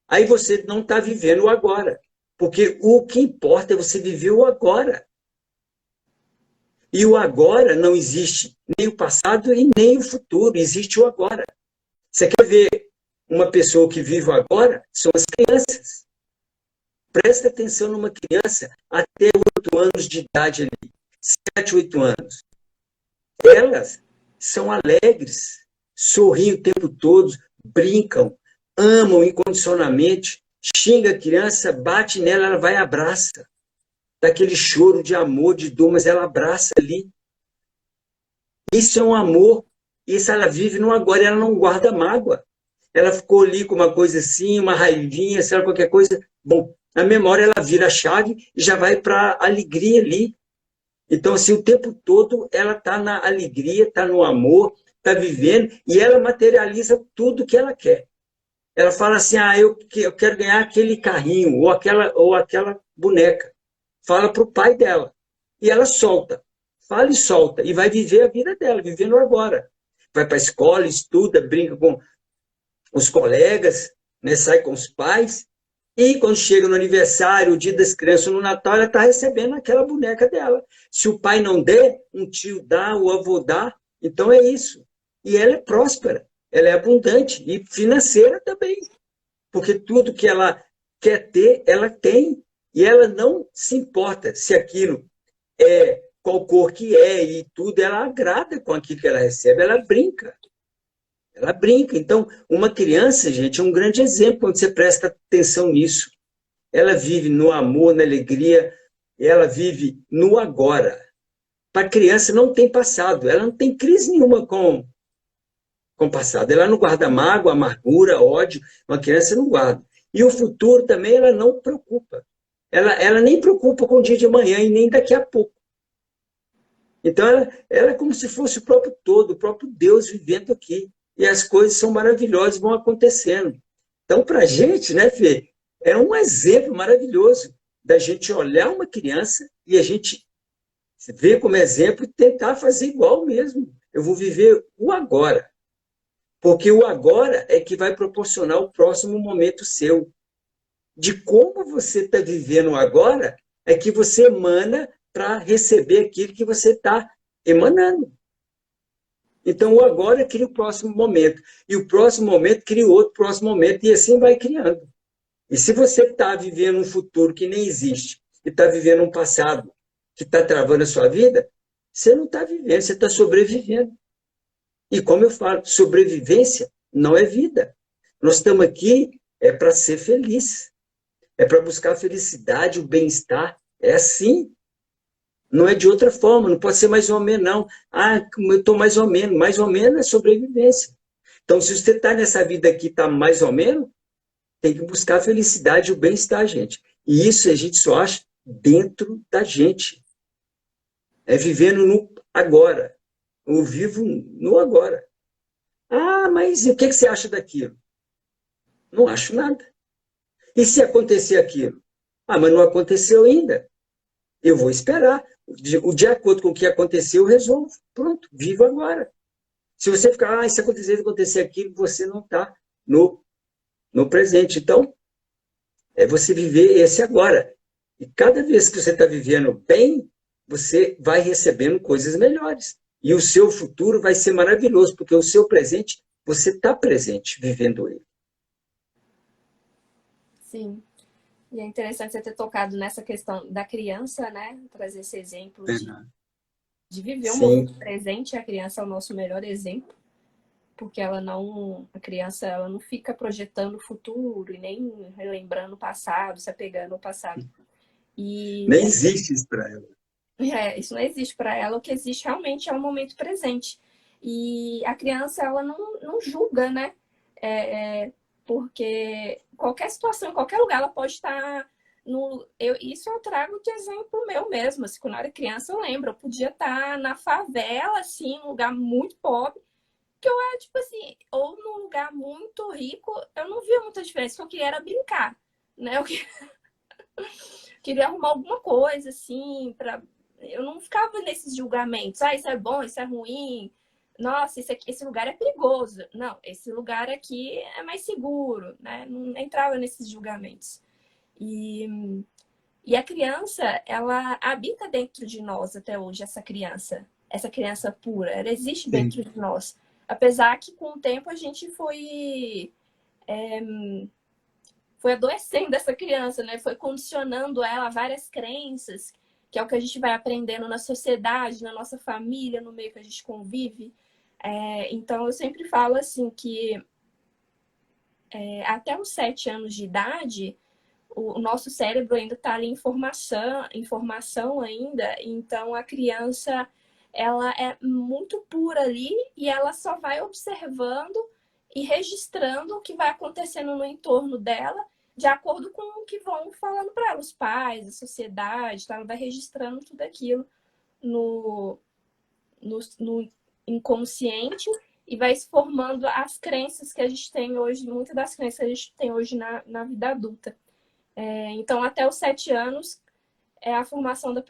Aí você não está vivendo o agora. Porque o que importa é você viver o agora. E o agora não existe nem o passado e nem o futuro, existe o agora. Você quer ver uma pessoa que vive o agora? São as crianças. Presta atenção numa criança até 8 anos de idade ali, 7, 8 anos. Elas são alegres, sorriem o tempo todo, brincam, amam incondicionalmente, xinga a criança, bate nela, ela vai e abraça. Daquele choro de amor, de dor, mas ela abraça ali. Isso é um amor. Isso ela vive no agora, ela não guarda mágoa. Ela ficou ali com uma coisa assim, uma raivinha, sei lá, qualquer coisa. Bom, na memória ela vira a chave e já vai para a alegria ali. Então, assim, o tempo todo ela está na alegria, está no amor, está vivendo, e ela materializa tudo que ela quer. Ela fala assim, eu quero ganhar aquele carrinho, ou aquela boneca. Fala para o pai dela. E ela solta. Fala e solta. E vai viver a vida dela, vivendo agora. Vai para a escola, estuda, brinca com os colegas, né, sai com os pais. E quando chega no aniversário, o dia das crianças, no Natal, ela está recebendo aquela boneca dela. Se o pai não der, um tio dá, o avô dá. Então é isso. E ela é próspera, ela é abundante e financeira também. Porque tudo que ela quer ter, ela tem. E ela não se importa se aquilo é qual cor que é e tudo, ela agrada com aquilo que ela recebe, ela brinca. Ela brinca. Então, uma criança, gente, é um grande exemplo quando você presta atenção nisso. Ela vive no amor, na alegria, ela vive no agora. Para a criança não tem passado, ela não tem crise nenhuma com o passado. Ela não guarda mágoa, amargura, ódio. Uma criança não guarda. E o futuro também ela não preocupa. Ela nem preocupa com o dia de amanhã e nem daqui a pouco. Então ela é como se fosse o próprio todo, o próprio Deus vivendo aqui. E as coisas são maravilhosas, vão acontecendo. Então, para a gente, né, Fê, é um exemplo maravilhoso da gente olhar uma criança e a gente ver como exemplo e tentar fazer igual mesmo. Eu vou viver o agora. Porque o agora é que vai proporcionar o próximo momento seu. De como você está vivendo agora é que você emana para receber aquilo que você está emanando. Então, o agora cria o próximo momento. E o próximo momento cria outro próximo momento. E assim vai criando. E se você está vivendo um futuro que nem existe, e está vivendo um passado que está travando a sua vida, você não está vivendo, você está sobrevivendo. E como eu falo, sobrevivência não é vida. Nós estamos aqui para ser feliz, é para buscar a felicidade, o bem-estar. É assim, não é de outra forma, não pode ser mais ou menos, não. Ah, eu estou mais ou menos é sobrevivência. Então, se você está nessa vida aqui, está mais ou menos, tem que buscar a felicidade e o bem-estar, gente. E isso a gente só acha dentro da gente. É vivendo no agora. Eu vivo no agora. Ah, mas e o que você acha daquilo? Não acho nada. E se acontecer aquilo? Ah, mas não aconteceu ainda. Eu vou esperar. De acordo com o que aconteceu, eu resolvo. Pronto, vivo agora. Se você ficar, se acontecer aquilo, você não está no presente. Então, é você viver esse agora. E cada vez que você está vivendo bem, você vai recebendo coisas melhores. E o seu futuro vai ser maravilhoso, porque o seu presente, você está presente, vivendo ele. Sim. E é interessante você ter tocado nessa questão da criança, né? Trazer esse exemplo de viver o Sim. momento presente. A criança é o nosso melhor exemplo, porque a criança, ela não fica projetando o futuro e nem relembrando o passado, se apegando ao passado. E Nem existe isso para ela. isso não existe para ela. O que existe realmente é o momento presente. E a criança, ela não julga, né? Porque qualquer situação, em qualquer lugar, ela pode estar isso eu trago de exemplo meu mesmo. Assim, quando eu era criança, eu lembro, eu podia estar na favela, assim, num lugar muito pobre, que eu era, tipo assim, ou num lugar muito rico, eu não via muita diferença. O que eu queria era brincar, né? Eu queria arrumar alguma coisa, assim, eu não ficava nesses julgamentos. Ah, isso é bom, isso é ruim. Nossa, esse lugar é perigoso. Não, esse lugar aqui é mais seguro, né? Não entrava nesses julgamentos. E a criança, ela habita dentro de nós até hoje, essa criança pura. Ela existe dentro de nós. Apesar que com o tempo a gente foi adoecendo essa criança, né? Foi condicionando ela a várias crenças, que é o que a gente vai aprendendo na sociedade, na nossa família, no meio que a gente convive. Então, eu sempre falo assim que até os 7 anos de idade, o nosso cérebro ainda está ali em formação ainda, então a criança ela é muito pura ali e ela só vai observando e registrando o que vai acontecendo no entorno dela, de acordo com o que vão falando para ela, os pais, a sociedade, tá? Ela vai registrando tudo aquilo no inconsciente e vai se formando as crenças que a gente tem hoje, muitas das crenças que a gente tem hoje na vida adulta. Então, até os 7 anos é a formação da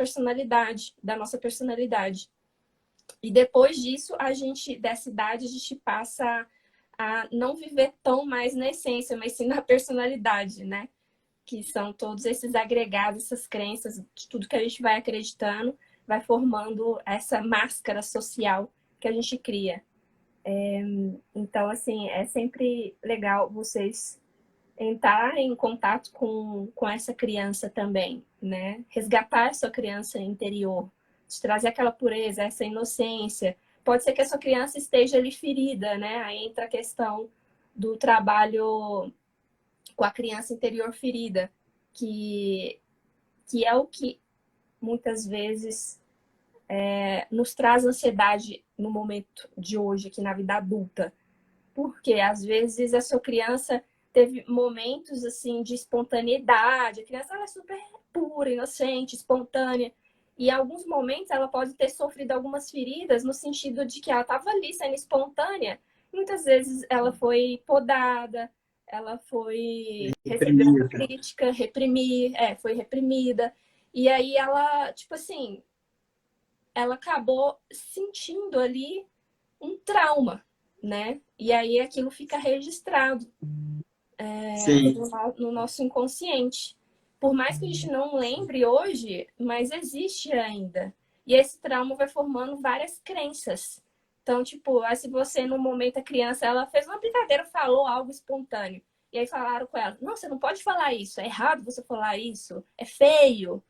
nossa personalidade. E depois disso, dessa idade, a gente passa a não viver tão mais na essência, mas sim na personalidade, né? Que são todos esses agregados, essas crenças, de tudo que a gente vai acreditando, vai formando essa máscara social que a gente cria. Então, assim, é sempre legal vocês entrar em contato com essa criança também, né? Resgatar a sua criança interior, de trazer aquela pureza, essa inocência. Pode ser que a sua criança esteja ali ferida, né? Aí entra a questão do trabalho com a criança interior ferida, que é o que muitas vezes nos traz ansiedade no momento de hoje, aqui na vida adulta. Porque às vezes a sua criança teve momentos assim de espontaneidade, a criança ela é super pura, inocente, espontânea, e em alguns momentos ela pode ter sofrido algumas feridas no sentido de que ela estava ali sendo espontânea, e muitas vezes ela foi podada, ela recebeu uma crítica, foi reprimida, e aí ela, tipo assim, ela acabou sentindo ali um trauma, né? E aí aquilo fica registrado no nosso inconsciente. Por mais que a gente não lembre hoje, mas existe ainda. E esse trauma vai formando várias crenças. Então, tipo, se você, no momento, a criança, ela fez uma brincadeira, falou algo espontâneo. E aí falaram com ela, não, você não pode falar isso, é errado você falar isso, é feio.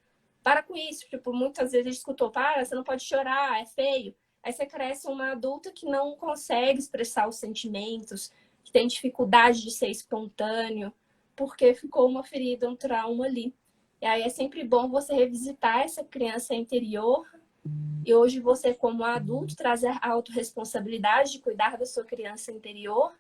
Para com isso. Tipo, muitas vezes a gente escutou, para, você não pode chorar, é feio. Aí você cresce uma adulta que não consegue expressar os sentimentos, que tem dificuldade de ser espontâneo, porque ficou uma ferida, um trauma ali. E aí é sempre bom você revisitar essa criança interior e hoje você, como adulto, trazer a autorresponsabilidade de cuidar da sua criança interior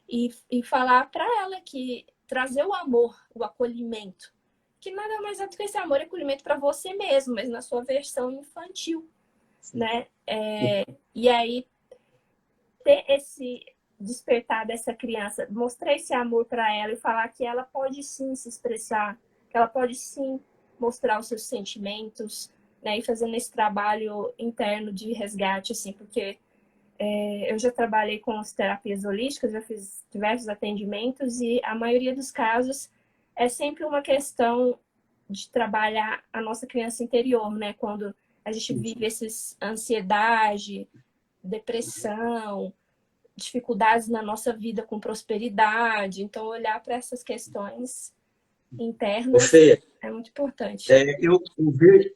e falar para ela que trazer o amor, o acolhimento, que nada mais é do que esse amor e acolhimento para você mesmo, mas na sua versão infantil, né? E aí, ter esse despertar dessa criança, mostrar esse amor para ela e falar que ela pode sim se expressar, que ela pode sim mostrar os seus sentimentos, né? E fazendo esse trabalho interno de resgate, assim, porque eu já trabalhei com as terapias holísticas, já fiz diversos atendimentos e a maioria dos casos é sempre uma questão de trabalhar a nossa criança interior, né? Quando a gente vive essas ansiedade, depressão, dificuldades na nossa vida com prosperidade. Então, olhar para essas questões internas Fê, é muito importante.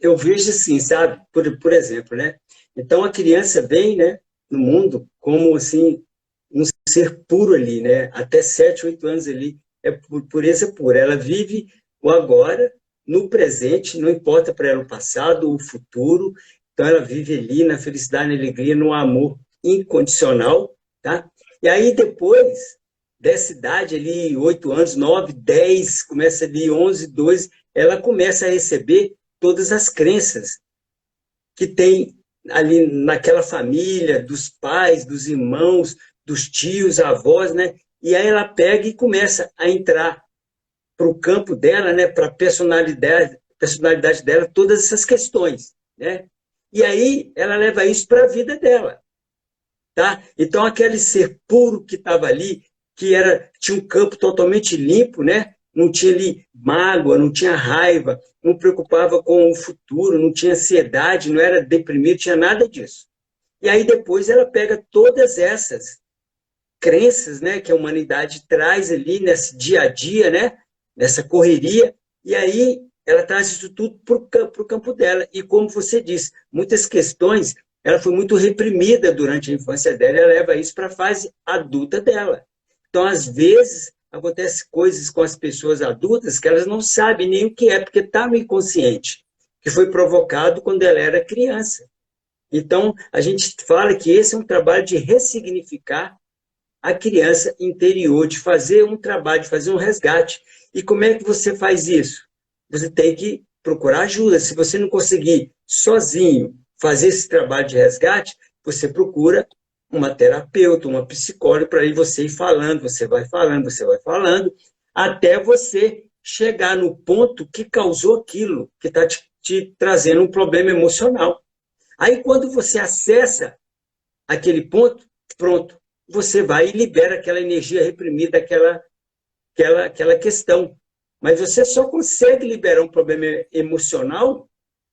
eu vejo assim, sabe? Por exemplo, né? Então, a criança vem, né, no mundo como, assim, um ser puro ali, né? Até 7, 8 anos ali, é pureza pura. Ela vive o agora, no presente, não importa para ela o passado, o futuro. Então, ela vive ali na felicidade, na alegria, no amor incondicional, tá? E aí, depois dessa idade ali, 8 anos, 9, 10, começa ali 11, 12, ela começa a receber todas as crenças que tem ali naquela família, dos pais, dos irmãos, dos tios, avós, né? E aí ela pega e começa a entrar para o campo dela, né? Para a personalidade dela, todas essas questões, né? E aí ela leva isso para a vida dela, tá? Então aquele ser puro que estava ali, tinha um campo totalmente limpo, né? Não tinha ali mágoa, não tinha raiva, não preocupava com o futuro, não tinha ansiedade, não era deprimido, tinha nada disso. E aí depois ela pega todas essas crenças, né, que a humanidade traz ali nesse dia a dia, né, nessa correria, e aí ela traz isso tudo para o campo dela. E como você disse, muitas questões, ela foi muito reprimida durante a infância dela, ela leva isso para a fase adulta dela. Então, às vezes, acontece coisas com as pessoas adultas que elas não sabem nem o que é, porque está no inconsciente, que foi provocado quando ela era criança. Então, a gente fala que esse é um trabalho de ressignificar a criança interior, de fazer um trabalho, de fazer um resgate. E como é que você faz isso? Você tem que procurar ajuda. Se você não conseguir sozinho fazer esse trabalho de resgate, você procura uma terapeuta, uma psicóloga, para aí você ir falando, você vai falando, até você chegar no ponto que causou aquilo, que está te trazendo um problema emocional. Aí, quando você acessa aquele ponto, pronto, você vai e libera aquela energia reprimida, aquela questão. Mas você só consegue liberar um problema emocional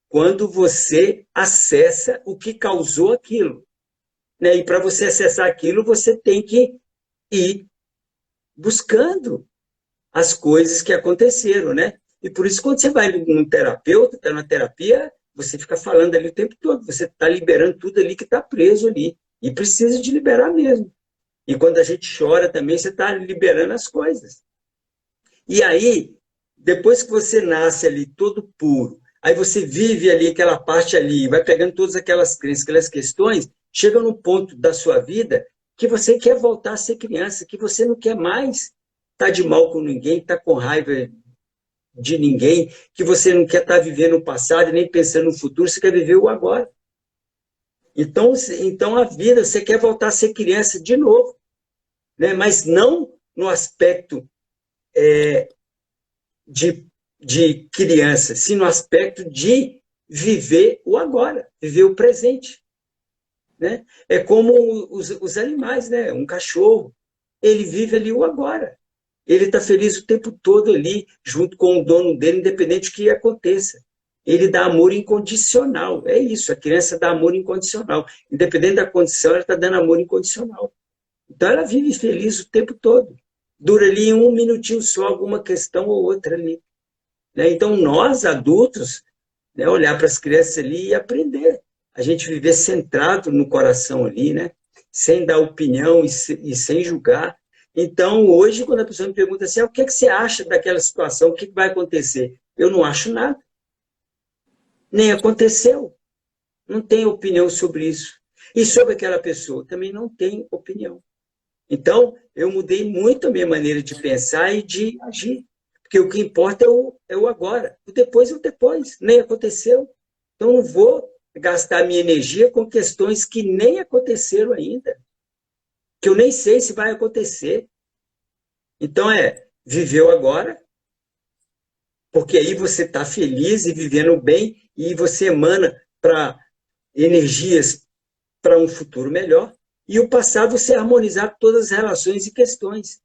quando você acessa o que causou aquilo, né? E para você acessar aquilo, você tem que ir buscando, as coisas que aconteceram, né? E por isso, quando você vai num terapeuta, está na terapia, você fica falando ali o tempo todo, você está liberando tudo ali que está preso ali. E precisa de liberar mesmo. E quando a gente chora também, você está liberando as coisas. E aí, depois que você nasce ali todo puro, aí você vive ali aquela parte ali, vai pegando todas aquelas crenças, aquelas questões, chega num ponto da sua vida que você quer voltar a ser criança, que você não quer mais estar de mal com ninguém, estar com raiva de ninguém, que você não quer estar vivendo o passado e nem pensando no futuro, você quer viver o agora. Então a vida, você quer voltar a ser criança de novo, né? Mas não no aspecto de, de criança, sim no aspecto de viver o agora, viver o presente. Né? É como os animais, né? Um cachorro, ele vive ali o agora. Ele está feliz o tempo todo ali, junto com o dono dele, independente do que aconteça. Ele dá amor incondicional. É isso, a criança dá amor incondicional. Independente da condição, ela está dando amor incondicional. Então, ela vive feliz o tempo todo. Dura ali um minutinho só, alguma questão ou outra ali. Né? Então, nós, adultos, né, olhar para as crianças ali e aprender. A gente viver centrado no coração ali, né? Sem dar opinião e sem julgar. Então, hoje, quando a pessoa me pergunta assim, o que é que você acha daquela situação, o que vai acontecer? Eu não acho nada. Nem aconteceu. Não tenho opinião sobre isso. E sobre aquela pessoa, também não tenho opinião. Então, eu mudei muito a minha maneira de pensar e de agir. Porque o que importa é o agora. O depois é o depois. Nem aconteceu. Então, não vou gastar minha energia com questões que nem aconteceram ainda. Que eu nem sei se vai acontecer. Então, viver o agora, porque aí você está feliz e vivendo bem e você emana para energias para um futuro melhor. E o passado você harmonizar todas as relações e questões.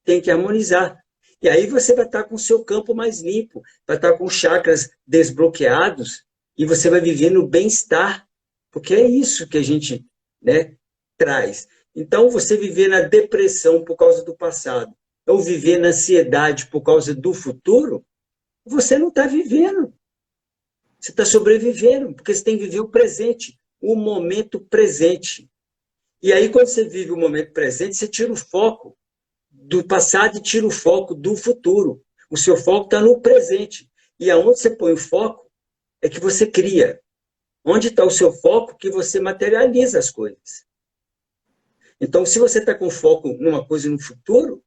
Tem que harmonizar. E aí você vai estar com o seu campo mais limpo, vai estar com chakras desbloqueados e você vai viver no bem-estar, porque é isso que a gente, né, traz. Então, você viver na depressão por causa do passado, ou viver na ansiedade por causa do futuro, você não está vivendo. Você está sobrevivendo, porque você tem que viver o presente, o momento presente. E aí, quando você vive o momento presente, você tira o foco do passado e tira o foco do futuro. O seu foco está no presente. E aonde você põe o foco é que você cria. Onde está o seu foco que você materializa as coisas. Então, se você está com foco numa coisa no futuro,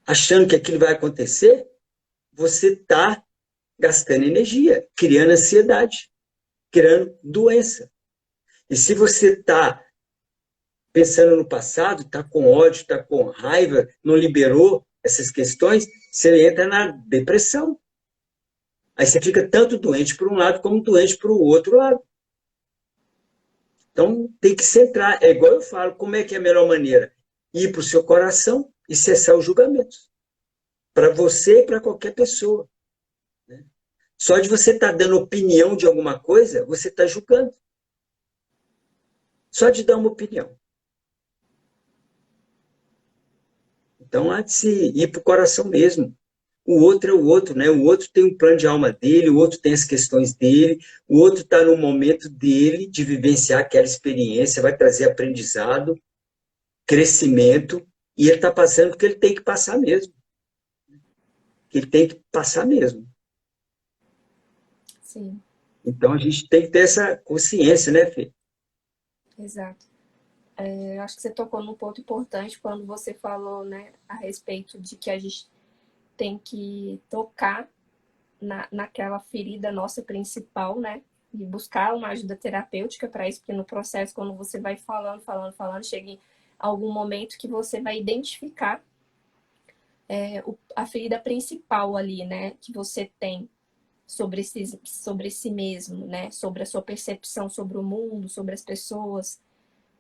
achando que aquilo vai acontecer, você está gastando energia, criando ansiedade, criando doença. E se você está pensando no passado, está com ódio, está com raiva, não liberou essas questões, você entra na depressão. Aí você fica tanto doente por um lado como doente para o outro lado. Então tem que centrar. É igual eu falo, como é que é a melhor maneira? Ir para o seu coração e cessar os julgamentos. Para você e para qualquer pessoa. Né? Só de você estar dando opinião de alguma coisa, você está julgando. Só de dar uma opinião. Então há de se ir para o coração mesmo. O outro é o outro, né? O outro tem um plano de alma dele, o outro tem as questões dele, o outro está no momento dele de vivenciar aquela experiência, vai trazer aprendizado, crescimento, e ele está passando porque ele tem que passar mesmo. Ele tem que passar mesmo. Sim, Então a gente tem que ter essa consciência, né, Fê? exato. Eu acho que você tocou num ponto importante quando você falou, né, a respeito de que a gente tem que tocar naquela ferida nossa principal, né? E buscar uma ajuda terapêutica para isso, porque no processo, quando você vai falando, chega em algum momento que você vai identificar a ferida principal ali, né? Que você tem sobre si mesmo, né? Sobre a sua percepção sobre o mundo, sobre as pessoas.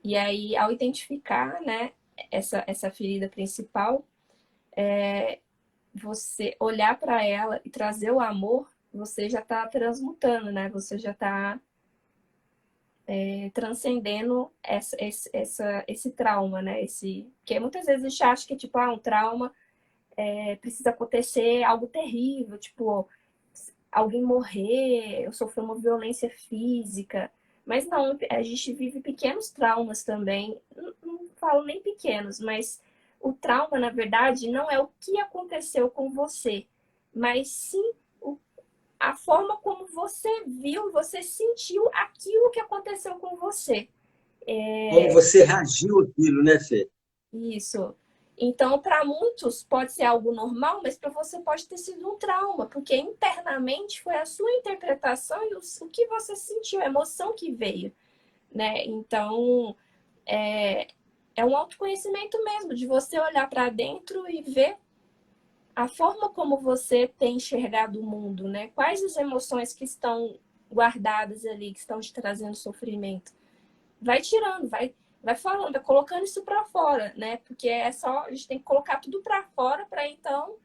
E aí, ao identificar, né, essa ferida principal, você olhar para ela e trazer o amor, você já está transmutando, né? Você já está transcendendo esse trauma, né? Porque muitas vezes a gente acha que tipo, um trauma precisa acontecer algo terrível, tipo, alguém morrer, eu sofrer uma violência física. Mas não, a gente vive pequenos traumas também. Não falo nem pequenos, mas o trauma, na verdade, não é o que aconteceu com você, mas sim a forma como você viu, você sentiu aquilo que aconteceu com você. Como você reagiu àquilo, né, Fê? Isso. Então, para muitos pode ser algo normal, mas para você pode ter sido um trauma, porque internamente foi a sua interpretação e o que você sentiu, a emoção que veio, né? Então, é um autoconhecimento mesmo, de você olhar para dentro e ver a forma como você tem enxergado o mundo, né? Quais as emoções que estão guardadas ali, que estão te trazendo sofrimento. Vai tirando, vai falando, vai colocando isso para fora, né? Porque é só, a gente tem que colocar tudo para fora para então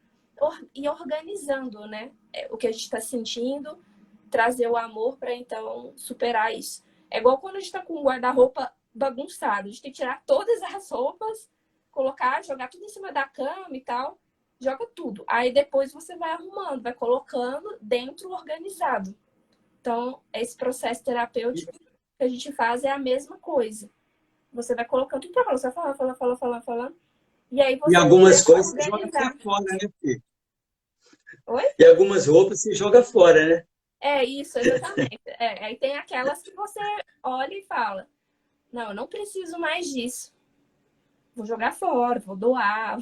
ir organizando, né? O que a gente está sentindo, trazer o amor para então superar isso. É igual quando a gente está com um guarda-roupa bagunçado, a gente tem que tirar todas as roupas, colocar, jogar tudo em cima da cama e tal, joga tudo. Aí depois você vai arrumando, vai colocando dentro organizado. Então, esse processo terapêutico que a gente faz é a mesma coisa. Você vai colocando tudo pra fora, você vai falando. E aí E você algumas começa a coisas você joga para organizar. fora, né, Fê? Oi? E algumas roupas você joga fora, né? É isso, exatamente. Aí tem aquelas que você olha e fala, não, eu não preciso mais disso. Vou jogar fora, vou doar.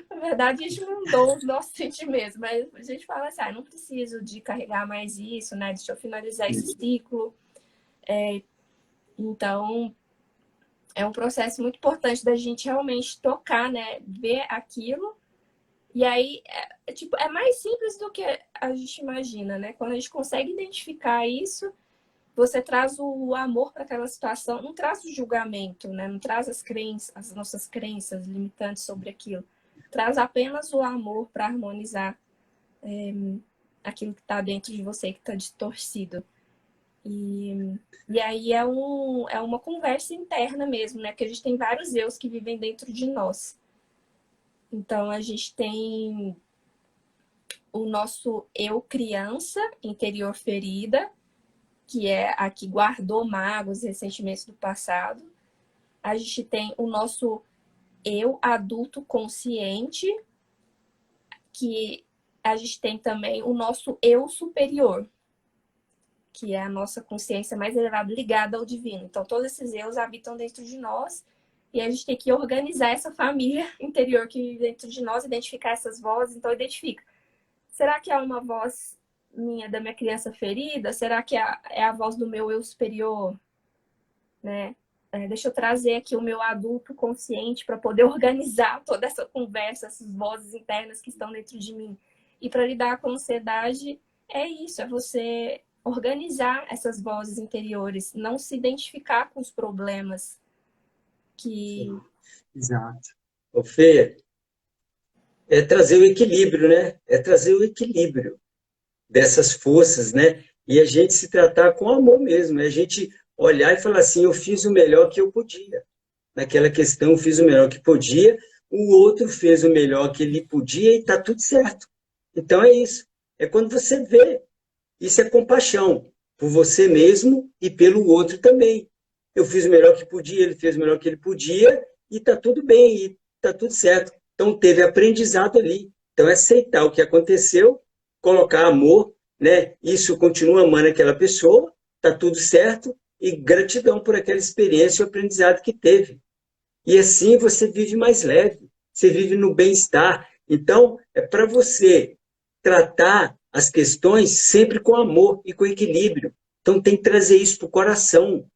Na verdade, a gente não doa os nossos sentimentos, mas a gente fala assim, não preciso de carregar mais isso, né? Deixa eu finalizar esse ciclo. Então, é um processo muito importante da gente realmente tocar, né? Ver aquilo. E aí, tipo, é mais simples do que a gente imagina, né? Quando a gente consegue identificar isso, você traz o amor para aquela situação, não traz o julgamento, né? Não traz as nossas crenças limitantes sobre aquilo. Traz apenas o amor para harmonizar aquilo que está dentro de você, que está distorcido. E aí é uma conversa interna mesmo, né? Porque a gente tem vários eus que vivem dentro de nós. Então, a gente tem o nosso eu criança, interior ferida, que é a que guardou mágoas e ressentimentos do passado. A gente tem o nosso eu adulto consciente, que a gente tem também o nosso eu superior, que é a nossa consciência mais elevada ligada ao divino. Então, todos esses eus habitam dentro de nós e a gente tem que organizar essa família interior que vive dentro de nós, identificar essas vozes. Então, identifica. Será que é uma voz minha, da minha criança ferida? Será que é a voz do meu eu superior? Né? Deixa eu trazer aqui o meu adulto consciente para poder organizar toda essa conversa, essas vozes internas que estão dentro de mim. E para lidar com a ansiedade, é isso, é você organizar essas vozes interiores, não se identificar com os problemas que... Exato. Ô, Fê, é trazer o equilíbrio, né? É trazer o equilíbrio dessas forças, né? E a gente se tratar com amor mesmo, é a gente olhar e falar assim, eu fiz o melhor que eu podia. Naquela questão, eu fiz o melhor que podia, o outro fez o melhor que ele podia e está tudo certo. Então é isso. É quando você vê. Isso é compaixão por você mesmo e pelo outro também. Eu fiz o melhor que podia, ele fez o melhor que ele podia e está tudo bem, e está tudo certo. Então teve aprendizado ali. Então é aceitar o que aconteceu, colocar amor, né? Isso continua amando aquela pessoa, está tudo certo, e gratidão por aquela experiência e o aprendizado que teve. E assim você vive mais leve, você vive no bem-estar. Então, é para você tratar as questões sempre com amor e com equilíbrio. Então, tem que trazer isso para o coração.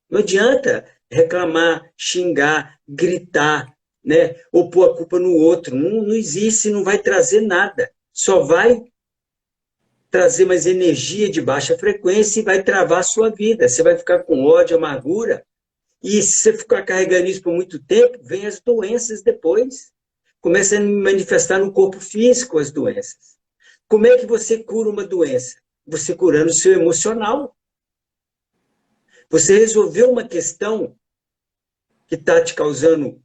Não adianta reclamar, xingar, gritar, né? Ou pôr a culpa no outro. Não, não existe, não vai trazer nada. Só vai trazer mais energia de baixa frequência e vai travar a sua vida. Você vai ficar com ódio, amargura. E se você ficar carregando isso por muito tempo, vem as doenças depois. Começa a manifestar no corpo físico as doenças. Como é que você cura uma doença? Você curando o seu emocional. Você resolveu uma questão que está te causando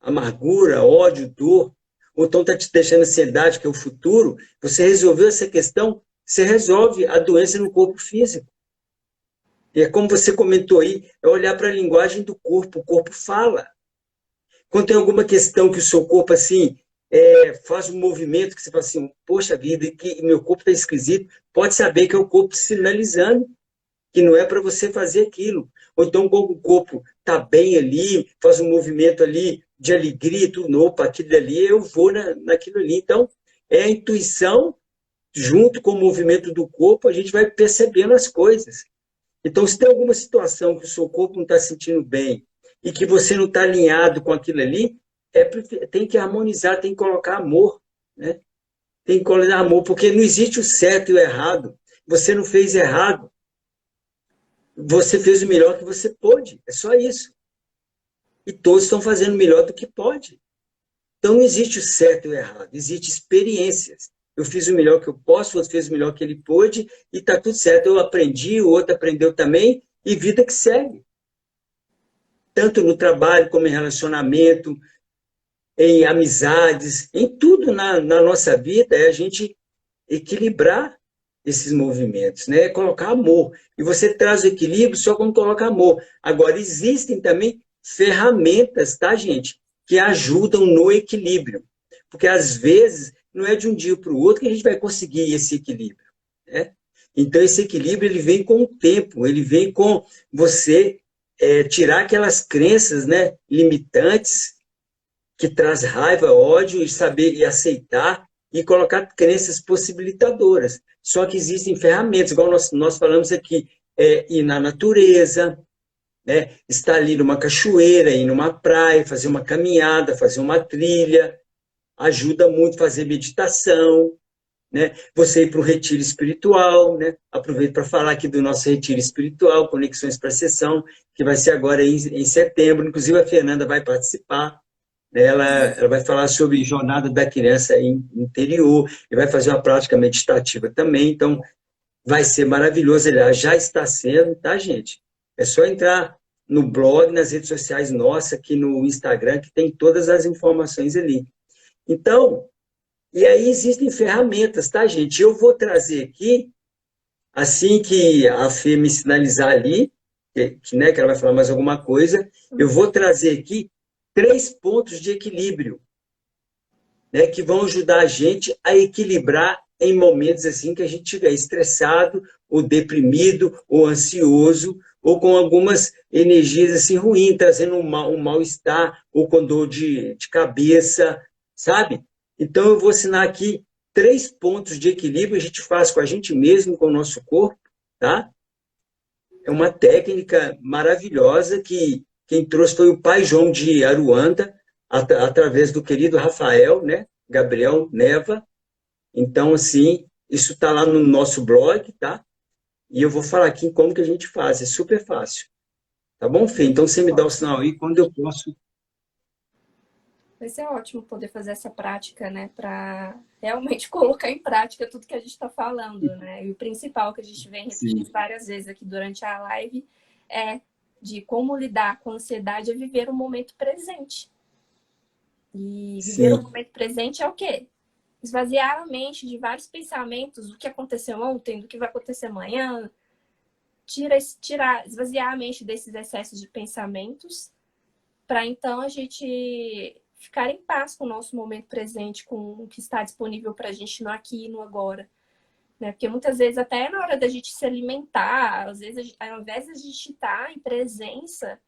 amargura, ódio, dor, ou então está te deixando ansiedade, que é o futuro, você resolveu essa questão, você resolve a doença no corpo físico. E é como você comentou aí, é olhar para a linguagem do corpo, o corpo fala. Quando tem alguma questão que o seu corpo, assim, faz um movimento que você fala assim, poxa vida, que meu corpo está esquisito, pode saber que é o corpo sinalizando que não é para você fazer aquilo. Ou então, quando o corpo está bem ali, faz um movimento ali de alegria, tudo, opa, aquilo ali, eu vou naquilo ali. Então, é a intuição, junto com o movimento do corpo, a gente vai percebendo as coisas. Então, se tem alguma situação que o seu corpo não está se sentindo bem e que você não está alinhado com aquilo ali, tem que harmonizar, tem que colocar amor, né? Tem que colocar amor, porque não existe o certo e o errado. Você não fez errado. Você fez o melhor que você pôde. É só isso. E todos estão fazendo o melhor do que pode. Então, não existe o certo e o errado. Existem experiências. Eu fiz o melhor que eu posso, o outro fez o melhor que ele pôde, e está tudo certo. Eu aprendi, o outro aprendeu também, e vida que segue. Tanto no trabalho, como em relacionamento, em amizades, em tudo na nossa vida, é a gente equilibrar esses movimentos, né? Colocar amor. E você traz o equilíbrio só quando coloca amor. Agora, existem também ferramentas, tá, gente? Que ajudam no equilíbrio. Porque, às vezes, não é de um dia para o outro que a gente vai conseguir esse equilíbrio, né? Então, esse equilíbrio, ele vem com o tempo, ele vem com você tirar aquelas crenças, né, limitantes, que traz raiva, ódio, e saber e aceitar e colocar crenças possibilitadoras. Só que existem ferramentas, igual nós falamos aqui, ir na natureza, né? Estar ali numa cachoeira, ir numa praia, fazer uma caminhada, fazer uma trilha, ajuda muito fazer meditação, né? Você ir para o retiro espiritual, né? Aproveito para falar aqui do nosso retiro espiritual, Conexões para a Sessão, que vai ser agora em setembro, inclusive a Fernanda vai participar. Ela vai falar sobre jornada da criança interior, e vai fazer uma prática meditativa também, então vai ser maravilhoso, ele já está sendo, tá, gente? É só entrar no blog, nas redes sociais nossa, aqui no Instagram, que tem todas as informações ali. Então, e aí existem ferramentas, tá, gente? Eu vou trazer aqui, assim que a Fê me sinalizar ali, né, que ela vai falar mais alguma coisa, eu vou trazer aqui 3 pontos de equilíbrio, né, que vão ajudar a gente a equilibrar em momentos assim que a gente estiver estressado, ou deprimido, ou ansioso, ou com algumas energias assim ruins, trazendo um mal-estar, ou com dor de cabeça, sabe? Então, eu vou ensinar aqui 3 pontos de equilíbrio, a gente faz com a gente mesmo, com o nosso corpo, tá? É uma técnica maravilhosa que quem trouxe foi o pai João de Aruanda, através do querido Rafael, né? Gabriel Neva. Então, assim, isso está lá no nosso blog, tá? E eu vou falar aqui como que a gente faz, é super fácil. Tá bom, Fê? Então, você me dá o sinal aí quando eu posso. Vai ser ótimo poder fazer essa prática, né? Para realmente colocar em prática tudo que a gente está falando, né? E o principal que a gente vem repetindo várias vezes aqui durante a live é de como lidar com a ansiedade é viver o momento presente. E viver o momento presente é o quê? Esvaziar a mente de vários pensamentos, do que aconteceu ontem, do que vai acontecer amanhã. Esvaziar a mente desses excessos de pensamentos, para então a gente ficar em paz com o nosso momento presente, com o que está disponível para a gente no aqui e no agora. Né? Porque muitas vezes, até na hora da gente se alimentar, às vezes, ao invés de a gente estar em presença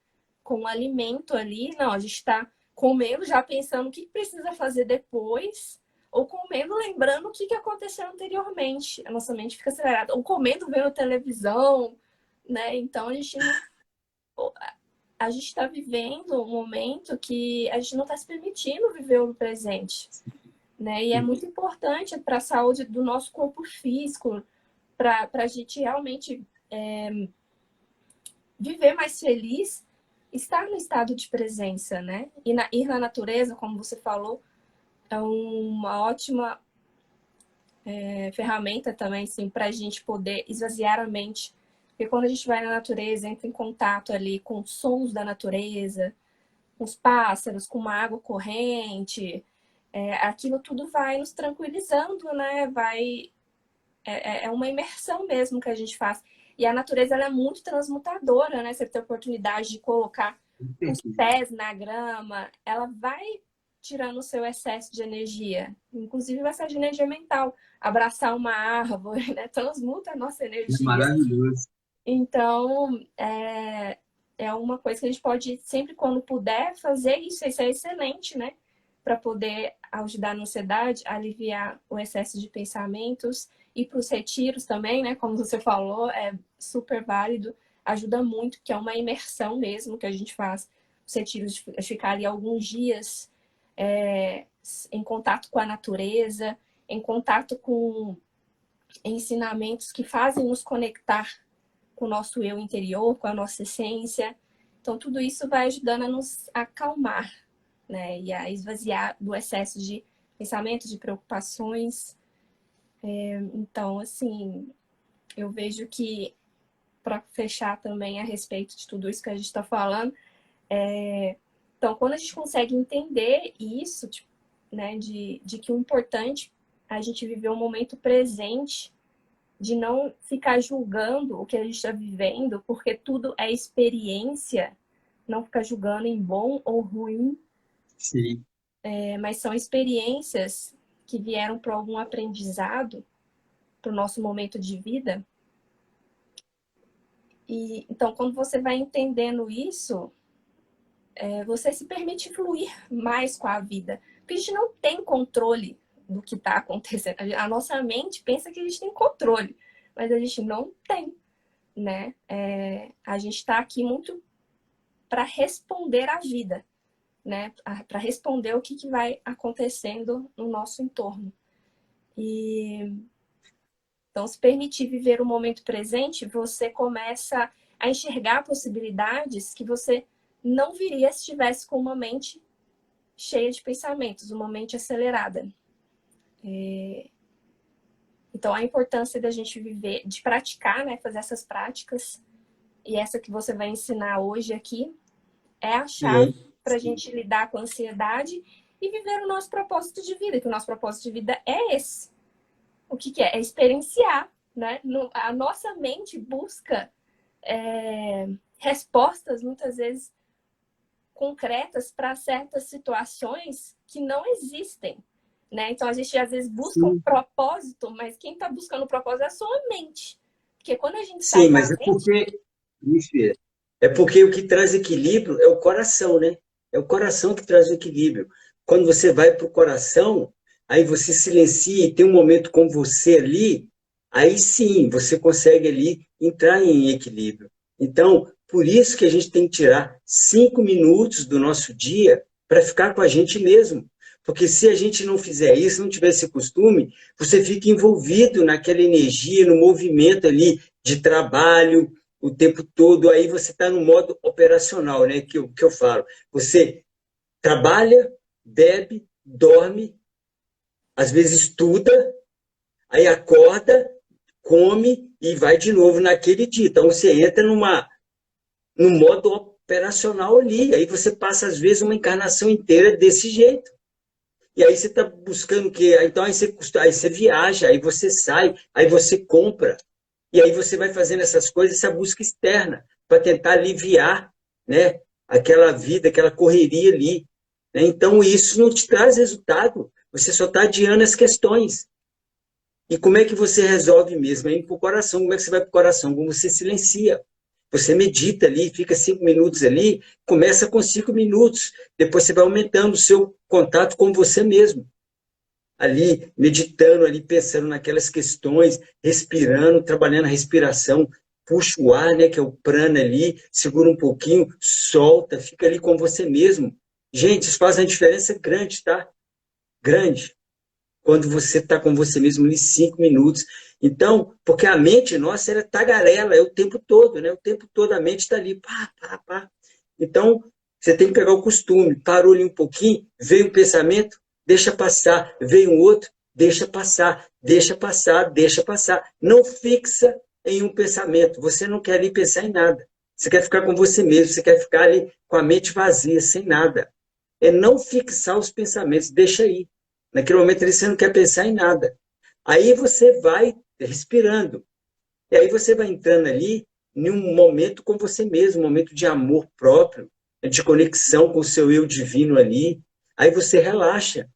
com o alimento ali, não, a gente está comendo já pensando o que precisa fazer depois, ou comendo lembrando o que aconteceu anteriormente. A nossa mente fica acelerada. Ou comendo vendo televisão, né? Então a gente está vivendo um momento que a gente não está se permitindo viver o presente, né? E é muito importante para a saúde do nosso corpo físico, para a gente realmente viver mais feliz, estar no estado de presença, né? E ir na natureza, como você falou, é uma ótima ferramenta também, assim, para a gente poder esvaziar a mente. Porque quando a gente vai na natureza, entra em contato ali com os sons da natureza, os pássaros, com uma água corrente, aquilo tudo vai nos tranquilizando, né? É uma imersão mesmo que a gente faz. E a natureza ela é muito transmutadora, né? Você tem a oportunidade de colocar os pés na grama, ela vai tirando o seu excesso de energia, inclusive o excesso de energia mental. Abraçar uma árvore, né? Transmuta a nossa É energia. maravilhoso. Então, é uma coisa que a gente pode, sempre quando puder, fazer isso. Isso é excelente, né? Para poder ajudar na ansiedade, aliviar o excesso de pensamentos. E para os retiros também, né? Como você falou, é super válido. Ajuda muito, que é uma imersão mesmo que a gente faz. Os retiros ficar ali alguns dias em contato com a natureza, em contato com ensinamentos que fazem nos conectar com o nosso eu interior, com a nossa essência. Então, tudo isso vai ajudando a nos acalmar, né? E a esvaziar do excesso de pensamentos, de preocupações. Então, assim, eu vejo que, para fechar também a respeito de tudo isso que a gente está falando, então, quando a gente consegue entender isso, tipo, né, de que o importante é a gente viver o momento presente, de não ficar julgando o que a gente está vivendo, porque tudo é experiência, não ficar julgando em bom ou ruim, Sim. mas são experiências que vieram para algum aprendizado, para o nosso momento de vida. E então, quando você vai entendendo isso, você se permite fluir mais com a vida. Porque a gente não tem controle do que está acontecendo. A nossa mente pensa que a gente tem controle, mas a gente não tem, né? A gente está aqui muito para responder à vida, né? Para responder o que vai acontecendo no nosso entorno. E então, se permitir viver o momento presente, você começa a enxergar possibilidades que você não viria se estivesse com uma mente cheia de pensamentos, uma mente acelerada. Então, a importância da gente viver, de praticar, né, fazer essas práticas, e essa que você vai ensinar hoje aqui, é a chave para a gente lidar com a ansiedade e viver o nosso propósito de vida, que o nosso propósito de vida é esse. O que é? É experienciar, né? A nossa mente busca respostas, muitas vezes, concretas para certas situações que não existem, né? Então, a gente, às vezes, busca um propósito, mas quem está buscando o propósito é a sua mente. Porque quando a gente sai Sim, da mas mente... é porque o que traz equilíbrio é o coração, né? É o coração que traz o equilíbrio. Quando você vai para o coração, aí você silencia e tem um momento com você ali, aí sim você consegue ali entrar em equilíbrio. Então, por isso que a gente tem que tirar 5 minutos do nosso dia para ficar com a gente mesmo. Porque se a gente não fizer isso, não tiver esse costume, você fica envolvido naquela energia, no movimento ali de trabalho, o tempo todo, aí você está no modo operacional, né? Que eu falo. Você trabalha, bebe, dorme, às vezes estuda, aí acorda, come e vai de novo naquele dia. Então você entra no modo operacional ali. Aí você passa, às vezes, uma encarnação inteira desse jeito. E aí você está buscando o quê? Então aí você viaja, aí você sai, aí você compra. E aí você vai fazendo essas coisas, essa busca externa, para tentar aliviar, né, aquela vida, aquela correria ali. Né? Então, isso não te traz resultado. Você só está adiando as questões. E como é que você resolve mesmo? É indo para o coração. Como é que você vai para o coração? Como você silencia. Você medita ali, fica 5 minutos ali, começa com 5 minutos. Depois você vai aumentando o seu contato com você mesmo. Ali, meditando, ali, pensando naquelas questões, respirando, trabalhando a respiração, puxa o ar, né, que é o prana ali, segura um pouquinho, solta, fica ali com você mesmo. Gente, isso faz uma diferença grande, tá? Grande. Quando você está com você mesmo ali 5 minutos. Então, porque a mente nossa, ela é tagarela, é o tempo todo, né? O tempo todo a mente está ali, pá, pá, pá. Então, você tem que pegar o costume, parou ali um pouquinho, veio um pensamento, deixa passar, veio um outro, deixa passar, deixa passar, deixa passar. Não fixa em um pensamento, você não quer nem pensar em nada. Você quer ficar com você mesmo, você quer ficar ali com a mente vazia, sem nada. É não fixar os pensamentos, deixa aí. Naquele momento ali você não quer pensar em nada. Aí você vai respirando. E aí você vai entrando ali em um momento com você mesmo, um momento de amor próprio, de conexão com o seu eu divino ali. Aí você relaxa.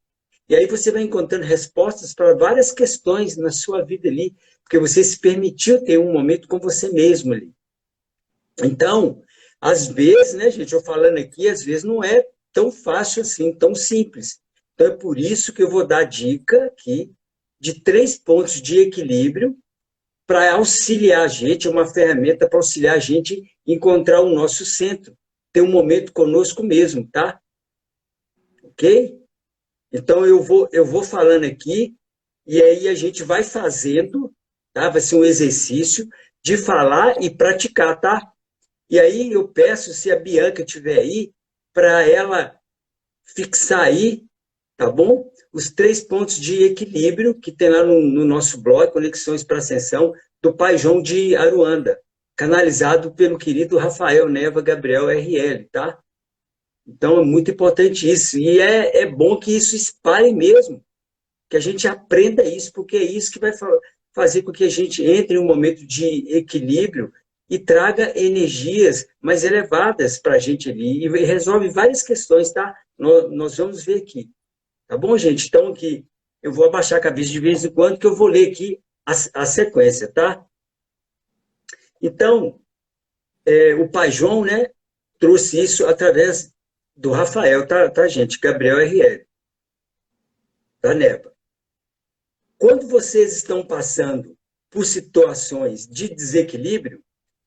E aí você vai encontrando respostas para várias questões na sua vida ali, porque você se permitiu ter um momento com você mesmo ali. Então, às vezes, né, gente, eu falando aqui, às vezes não é tão fácil assim, tão simples. Então, é por isso que eu vou dar a dica aqui de 3 pontos de equilíbrio para auxiliar a gente, uma ferramenta para auxiliar a gente a encontrar o nosso centro, ter um momento conosco mesmo, tá? Ok? Então, eu vou falando aqui, e aí a gente vai fazendo, tá? Vai ser um exercício de falar e praticar, tá? E aí eu peço, se a Bianca estiver aí, para ela fixar aí, tá bom? Os 3 pontos de equilíbrio que tem lá no nosso blog, Conexões para Ascensão, do Pai João de Aruanda, canalizado pelo querido Rafael Neva Gabriel RL, tá? Então é muito importante isso. E é bom que isso espalhe mesmo, que a gente aprenda isso, porque é isso que vai fazer com que a gente entre em um momento de equilíbrio e traga energias mais elevadas para a gente ali, e resolve várias questões, tá? Nós vamos ver aqui. Tá bom, gente? Então, aqui, eu vou abaixar a cabeça de vez em quando, que eu vou ler aqui a sequência, tá? Então, o Pai João, né, trouxe isso através do Rafael, tá, gente? Gabriel RL, da NEPA. Quando vocês estão passando por situações de desequilíbrio,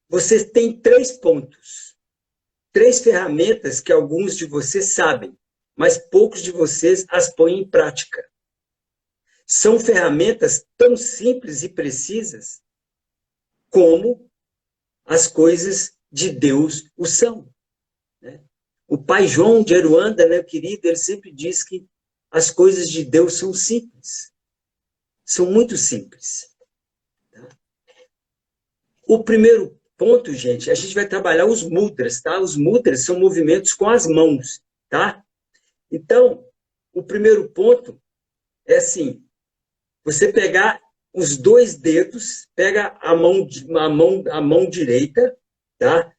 vocês têm 3 pontos, 3 ferramentas que alguns de vocês sabem, mas poucos de vocês as põem em prática. São ferramentas tão simples e precisas como as coisas de Deus o são. Né? O Pai João de Aruanda, né, querido, ele sempre diz que as coisas de Deus são simples. São muito simples. Tá? O primeiro ponto, gente, a gente vai trabalhar os mudras, tá? Os mudras são movimentos com as mãos, tá? Então, o primeiro ponto é assim, você pegar os 2 dedos, pega a mão direita, tá?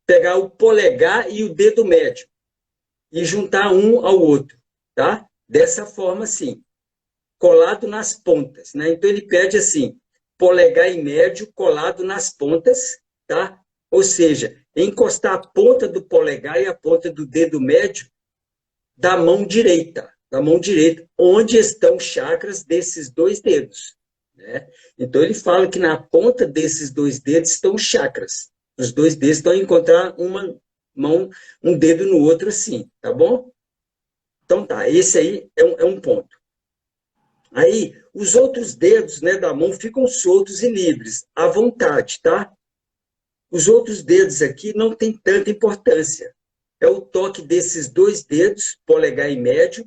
Pegar o polegar e o dedo médio e juntar um ao outro, tá? Dessa forma, assim, colado nas pontas, né? Então ele pede assim, polegar e médio colado nas pontas, tá? Ou seja, encostar a ponta do polegar e a ponta do dedo médio da mão direita, onde estão os chakras desses 2 dedos. Né? Então, ele fala que na ponta desses 2 dedos estão os chakras. Os 2 dedos estão a encontrar uma mão, um dedo no outro assim, tá bom? Então, tá, esse aí é um ponto. Aí, os outros dedos, né, da mão ficam soltos e livres, à vontade, tá? Os outros dedos aqui não têm tanta importância. É o toque desses 2 dedos, polegar e médio,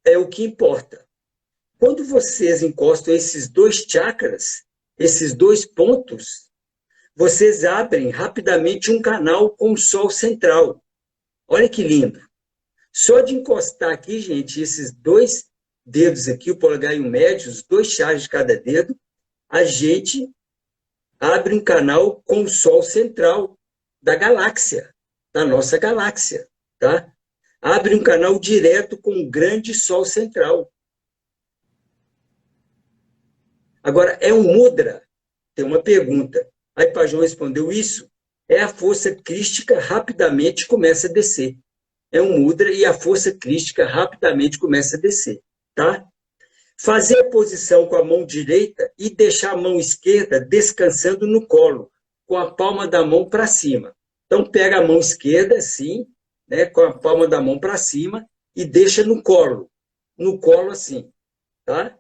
é o que importa. Quando vocês encostam esses 2 chakras, esses 2 pontos, vocês abrem rapidamente um canal com o Sol central. Olha que lindo. Só de encostar aqui, gente, esses 2 dedos aqui, o polegar e o médio, os 2 chakras de cada dedo, a gente abre um canal com o Sol central da galáxia, da nossa galáxia, tá? Abre um canal direto com o grande Sol central. Agora, é um mudra? Tem uma pergunta. Aí Pajão respondeu isso. É a força crística rapidamente começa a descer. É um mudra e a força crística rapidamente começa a descer, tá? Fazer a posição com a mão direita e deixar a mão esquerda descansando no colo, com a palma da mão para cima. Então, pega a mão esquerda, assim, né, com a palma da mão para cima, e deixa no colo assim, tá?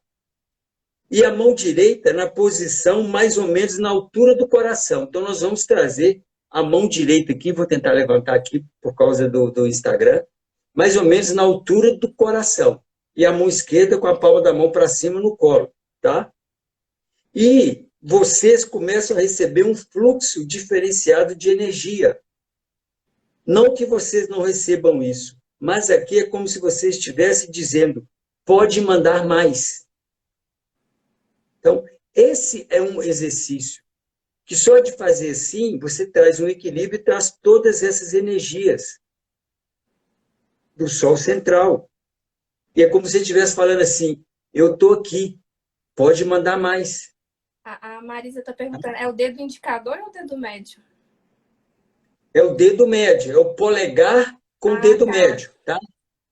E a mão direita na posição mais ou menos na altura do coração. Então, nós vamos trazer a mão direita aqui, vou tentar levantar aqui por causa do Instagram, mais ou menos na altura do coração. E a mão esquerda com a palma da mão para cima no colo, tá? E vocês começam a receber um fluxo diferenciado de energia. Não que vocês não recebam isso, mas aqui é como se você estivesse dizendo, pode mandar mais. Então, esse é um exercício que só de fazer assim, você traz um equilíbrio e traz todas essas energias do Sol central. E é como se você estivesse falando assim, eu estou aqui, pode mandar mais. A Marisa está perguntando, é o dedo indicador ou o dedo médio? É o dedo médio, é o polegar com o dedo Tá. médio, tá?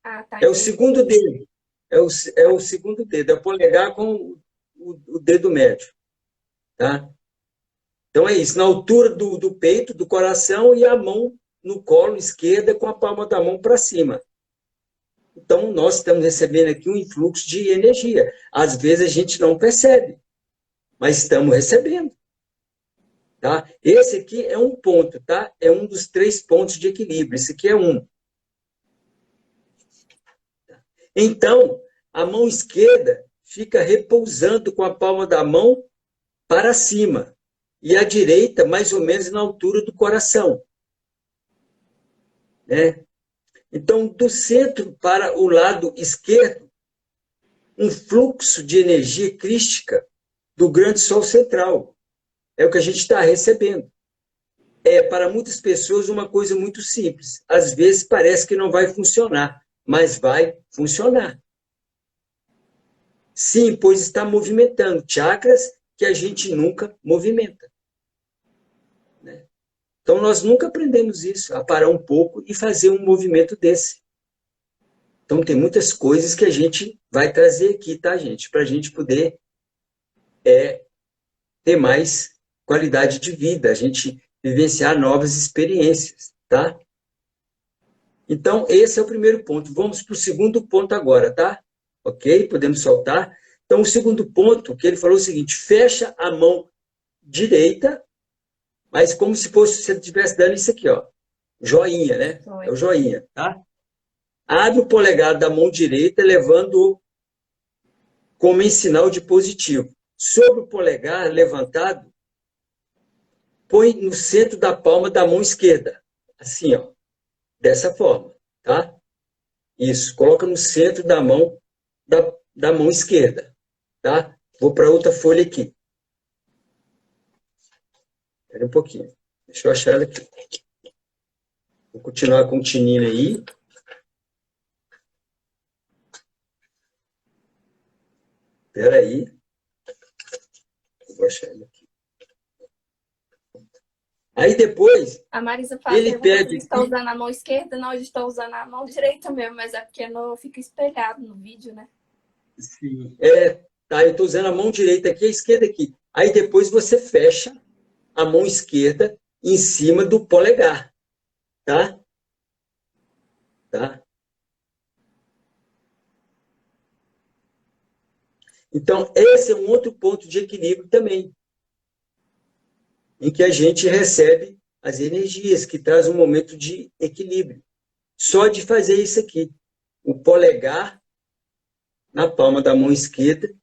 Tá, É o entendi. segundo dedo. É o segundo dedo, é o polegar com o dedo médio, tá? Então é isso, na altura do peito, do coração e a mão no colo esquerda com a palma da mão para cima. Então nós estamos recebendo aqui um influxo de energia. Às vezes a gente não percebe, mas estamos recebendo. Tá? Esse aqui é um ponto, tá? É um dos 3 pontos de equilíbrio. Esse aqui é um. Então, a mão esquerda fica repousando com a palma da mão para cima. E a direita, mais ou menos na altura do coração. Né? Então, do centro para o lado esquerdo, um fluxo de energia crística do grande Sol central. É o que a gente está recebendo. É, para muitas pessoas, uma coisa muito simples. Às vezes parece que não vai funcionar, mas vai funcionar. Sim, pois está movimentando chakras que a gente nunca movimenta. Né? Então, nós nunca aprendemos isso, a parar um pouco e fazer um movimento desse. Então, tem muitas coisas que a gente vai trazer aqui, tá, gente? Para a gente poder ter mais qualidade de vida, a gente vivenciar novas experiências, tá? Então, esse é o primeiro ponto. Vamos para o segundo ponto agora, tá? Ok? Podemos soltar. Então, o segundo ponto, que ele falou o seguinte, fecha a mão direita, mas como se fosse, você estivesse dando isso aqui, ó. Joinha, né? É o joinha, tá? Abre o polegar da mão direita, levando como em sinal de positivo. Sobre o polegar levantado, põe no centro da palma da mão esquerda. Assim, ó. Dessa forma, tá? Isso. Coloca no centro da mão da mão esquerda, tá? Vou para outra folha aqui. Espera um pouquinho. Deixa eu achar ela aqui. Vou continuar com o tinino aí. Espera aí. Vou achar ela aqui. Aí depois, A Marisa fala ele pede... que está usando a mão esquerda, não, a gente está usando a mão direita mesmo, mas é porque não fica espelhado no vídeo, né? Sim. Tá, eu estou usando a mão direita aqui, a esquerda aqui. Aí depois você fecha a mão esquerda em cima do polegar, tá? Tá? Então, esse é um outro ponto de equilíbrio também, em que a gente recebe as energias, que traz um momento de equilíbrio. Só de fazer isso aqui. O polegar na palma da mão esquerda,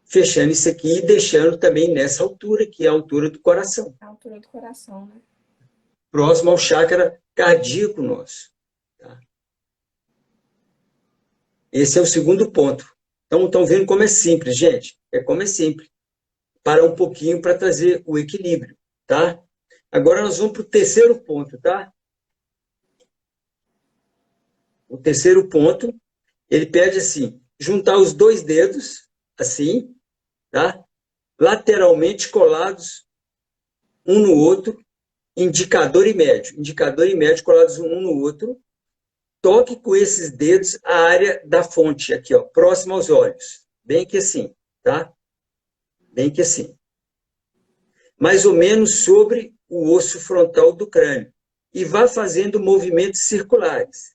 fechando isso aqui e deixando também nessa altura, que é a altura do coração. A altura do coração, né? Próximo ao chakra cardíaco nosso. Tá? Esse é o segundo ponto. Então, estão vendo como é simples, gente? É como é simples. Parar um pouquinho para trazer o equilíbrio, tá? Agora nós vamos para o terceiro ponto, tá? O terceiro ponto, ele pede assim, juntar os 2 dedos, assim, tá? Lateralmente colados um no outro, indicador e médio colados um no outro, toque com esses dedos a área da fonte, aqui, ó, próximo aos olhos, bem que assim, tá? Bem que assim. Mais ou menos sobre o osso frontal do crânio, e vá fazendo movimentos circulares.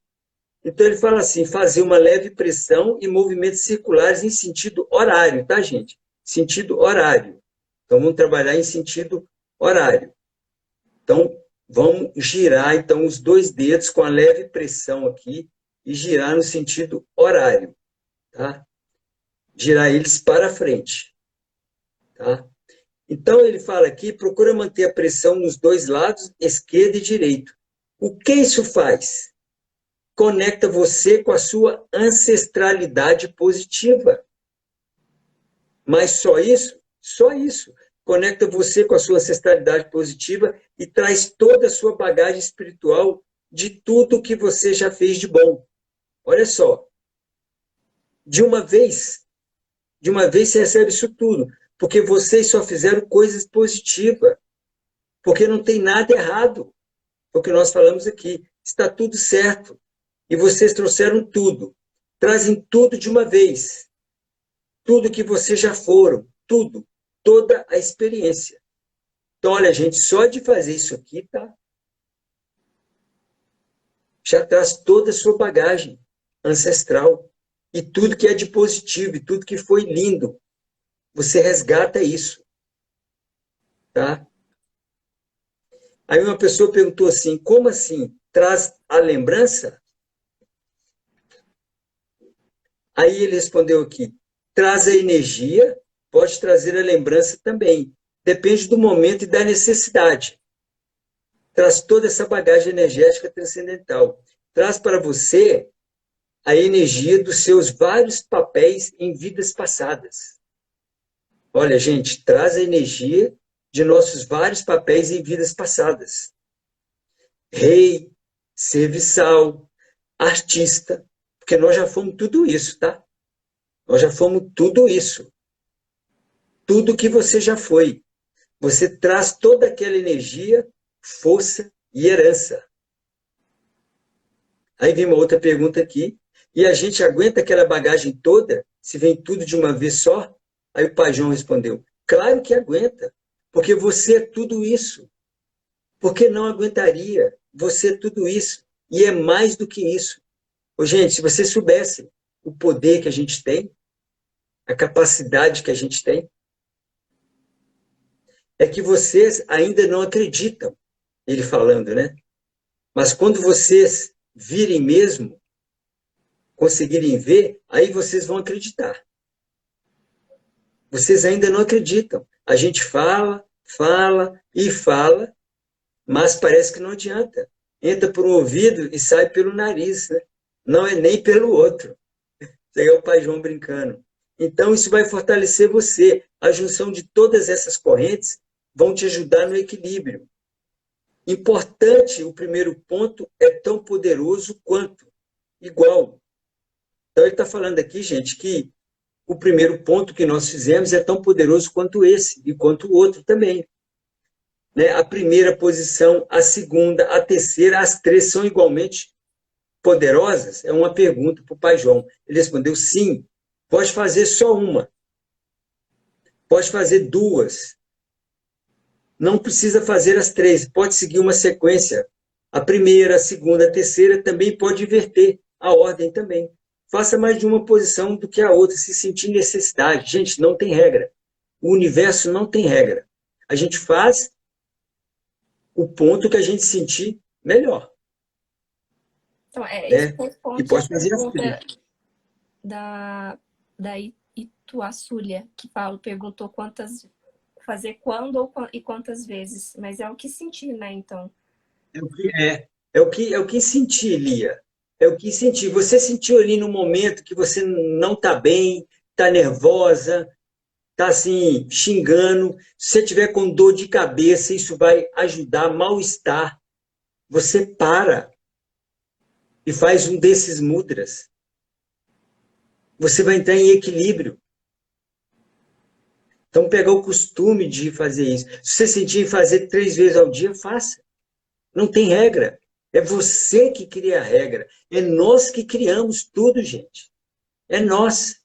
Então, ele fala assim, fazer uma leve pressão e movimentos circulares em sentido horário, tá, gente? Sentido horário. Então, vamos trabalhar em sentido horário. Então, vamos girar então, os 2 dedos com a leve pressão aqui e girar no sentido horário, tá? Girar eles para frente, tá? Então, ele fala aqui, procura manter a pressão nos dois lados, esquerdo e direito. O que isso faz? Conecta você com a sua ancestralidade positiva. Mas só isso? Só isso. Conecta você com a sua ancestralidade positiva e traz toda a sua bagagem espiritual de tudo que você já fez de bom. Olha só. De uma vez você recebe isso tudo. Porque vocês só fizeram coisas positivas. Porque não tem nada errado. É o que nós falamos aqui. Está tudo certo. E vocês trouxeram tudo. Trazem tudo de uma vez. Tudo que vocês já foram. Tudo. Toda a experiência. Então, olha, gente, só de fazer isso aqui, tá? Já traz toda a sua bagagem ancestral. E tudo que é de positivo, e tudo que foi lindo. Você resgata isso. Tá? Aí uma pessoa perguntou assim, como assim? Traz a lembrança? Aí ele respondeu aqui, traz a energia, pode trazer a lembrança também. Depende do momento e da necessidade. Traz toda essa bagagem energética transcendental. Traz para você a energia dos seus vários papéis em vidas passadas. Olha, gente, traz a energia de nossos vários papéis em vidas passadas. Rei, serviçal, artista, porque nós já fomos tudo isso, tá? Nós já fomos tudo isso. Tudo que você já foi. Você traz toda aquela energia, força e herança. Aí vem uma outra pergunta aqui. E a gente aguenta aquela bagagem toda, se vem tudo de uma vez só? Aí o Pai João respondeu, claro que aguenta, porque você é tudo isso. Por que não aguentaria? Você é tudo isso. E é mais do que isso. Ô, gente, se vocês soubessem o poder que a gente tem, a capacidade que a gente tem, é que vocês ainda não acreditam, ele falando, né? Mas quando vocês virem mesmo, conseguirem ver, aí vocês vão acreditar. Vocês ainda não acreditam. A gente fala, fala e fala, mas parece que não adianta. Entra por um ouvido e sai pelo nariz, né? Não é nem pelo outro. Isso aí é o Pai João brincando. Então, isso vai fortalecer você. A junção de todas essas correntes vão te ajudar no equilíbrio. Importante, o primeiro ponto é tão poderoso quanto, igual. Então, ele está falando aqui, gente, que o primeiro ponto que nós fizemos é tão poderoso quanto esse, e quanto o outro também. Né? A primeira posição, a segunda, a terceira, as três são igualmente poderosas? É uma pergunta para o Pai João. Ele respondeu, sim, pode fazer só uma. Pode fazer duas. Não precisa fazer as três, pode seguir uma sequência. A primeira, a segunda, a terceira, também pode inverter a ordem também. Faça mais de uma posição do que a outra, se sentir necessidade. Gente, não tem regra. O universo não tem regra. A gente faz o ponto que a gente sentir melhor. Então, Né? isso responde E pode a fazer as pergunta três. da Ituaçúlia, que Paulo perguntou fazer quando e quantas vezes, mas é o que sentir, né, então. É o que sentir, Lia. É o que sentir. Você sentiu ali no momento que você não está bem, está nervosa, está assim, xingando. Se você tiver com dor de cabeça, isso vai ajudar, mal-estar. Você para e faz um desses mudras. Você vai entrar em equilíbrio. Então, pegar o costume de fazer isso. Se você sentir fazer 3 vezes ao dia, faça. Não tem regra. É você que cria a regra. É nós que criamos tudo, gente. É nós.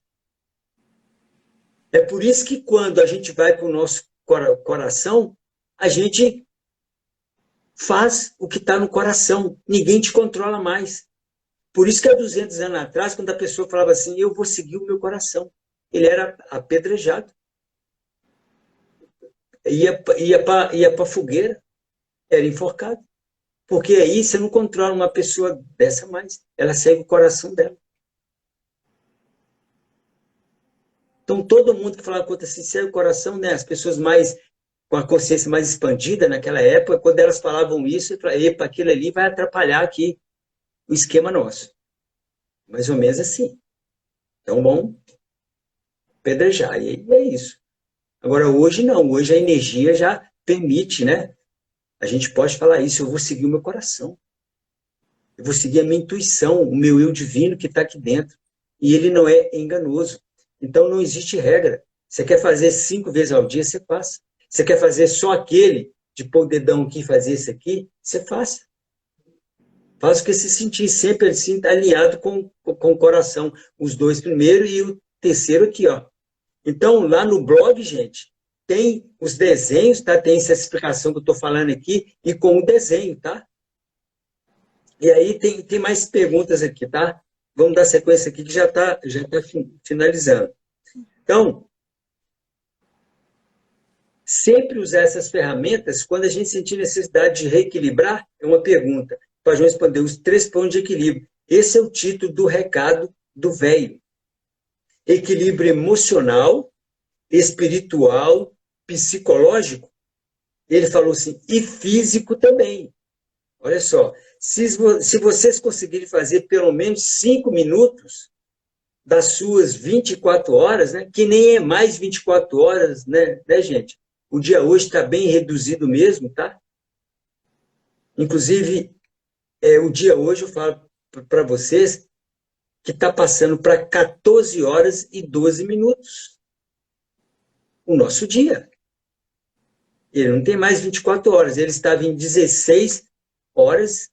É por isso que quando a gente vai para o nosso coração, a gente faz o que está no coração. Ninguém te controla mais. Por isso que há 200 anos atrás, quando a pessoa falava assim, eu vou seguir o meu coração. Ele era apedrejado. Ia para a fogueira. Era enforcado. Porque aí você não controla uma pessoa dessa mais. Ela segue o coração dela. Então, todo mundo que fala contra si segue o coração, né? As pessoas mais com a consciência mais expandida naquela época, quando elas falavam isso, eu falei, epa, aquilo ali vai atrapalhar aqui o esquema nosso. Mais ou menos assim. Então, vamos pedrejar. E é isso. Agora, hoje não. Hoje a energia já permite, né? A gente pode falar isso, eu vou seguir o meu coração. Eu vou seguir a minha intuição, o meu eu divino que está aqui dentro. E ele não é enganoso. Então, não existe regra. Você quer fazer 5 vezes ao dia, você faça. Você quer fazer só aquele, de pôr o dedão aqui e fazer isso aqui, você faça. Faça o que se sentir, sempre assim, alinhado com o coração. Os 2 primeiro e o terceiro aqui, ó. Então, lá no blog, gente, tem os desenhos, tá? Tem essa explicação que eu estou falando aqui, e com o desenho, tá? E aí tem mais perguntas aqui, tá? Vamos dar sequência aqui que já tá finalizando. Então, sempre usar essas ferramentas quando a gente sentir necessidade de reequilibrar, é uma pergunta. Para responder os 3 pontos de equilíbrio. Esse é o título do recado do velho. Equilíbrio emocional, espiritual, psicológico. Ele falou assim, e físico também. Olha só, se vocês conseguirem fazer pelo menos 5 minutos das suas 24 horas, né, que nem é mais 24 horas, né, gente? O dia hoje está bem reduzido mesmo, tá? Inclusive, o dia hoje, eu falo para vocês, que está passando para 14 horas e 12 minutos. O nosso dia. Ele não tem mais 24 horas, ele estava em 16 horas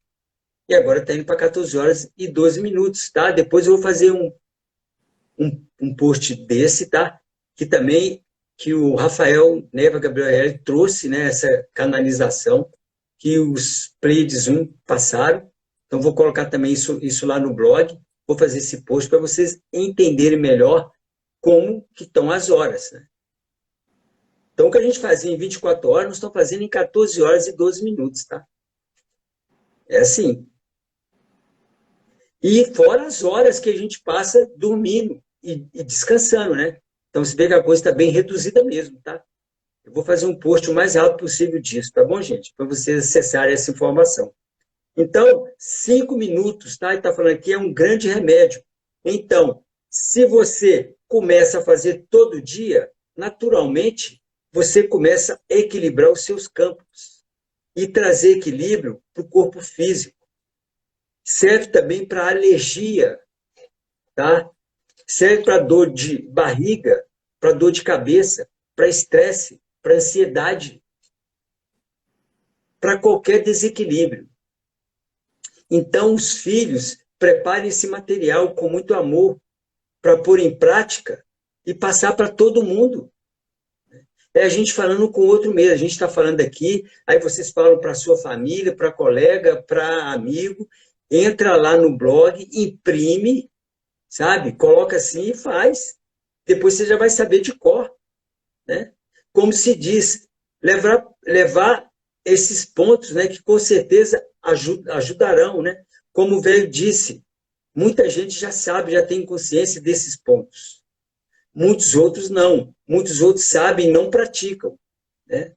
e agora está indo para 14 horas e 12 minutos, tá? Depois eu vou fazer um post desse, tá? Que também, que o Rafael Neva Gabriel trouxe, né, essa canalização que os Pleiades 1 passaram. Então, vou colocar também isso lá no blog. Vou fazer esse post para vocês entenderem melhor como que estão as horas, né? Então, o que a gente fazia em 24 horas, nós estamos fazendo em 14 horas e 12 minutos, tá? É assim. E fora as horas que a gente passa dormindo e descansando, né? Então, você vê que a coisa está bem reduzida mesmo, tá? Eu vou fazer um post o mais rápido possível disso, tá bom, gente? Para vocês acessarem essa informação. Então, 5 minutos, tá? Ele está falando aqui, é um grande remédio. Então, se você começa a fazer todo dia, naturalmente, você começa a equilibrar os seus campos e trazer equilíbrio para o corpo físico. Serve também para alergia, tá? Serve para dor de barriga, para dor de cabeça, para estresse, para ansiedade, para qualquer desequilíbrio. Então, os filhos preparem esse material com muito amor para pôr em prática e passar para todo mundo. É a gente falando com o outro mesmo. A gente está falando aqui, aí vocês falam para a sua família, para colega, para amigo. Entra lá no blog, imprime, sabe? Coloca assim e faz. Depois você já vai saber de cor, né? Como se diz, levar esses pontos, né, que com certeza ajudarão, né? Como o velho disse, muita gente já sabe, já tem consciência desses pontos. Muitos outros não. Muitos outros sabem e não praticam, né?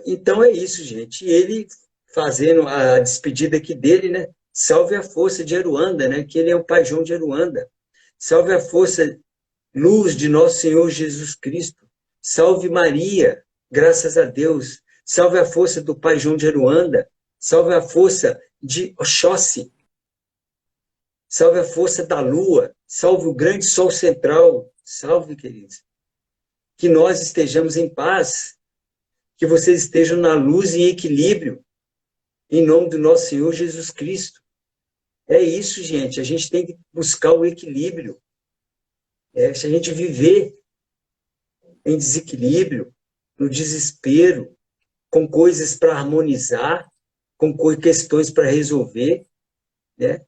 Então é isso, gente. E ele fazendo a despedida aqui dele, né? Salve a força de Aruanda, né? Que ele é o Pai João de Aruanda. Salve a força, luz de nosso Senhor Jesus Cristo. Salve Maria, graças a Deus. Salve a força do Pai João de Aruanda. Salve a força de Oxóssi. Salve a força da Lua. Salve o grande Sol Central. Salve, queridos. Que nós estejamos em paz. Que vocês estejam na luz e em equilíbrio. Em nome do nosso Senhor Jesus Cristo. É isso, gente. A gente tem que buscar o equilíbrio. Se a gente viver em desequilíbrio, no desespero, com coisas para harmonizar, com questões para resolver, né?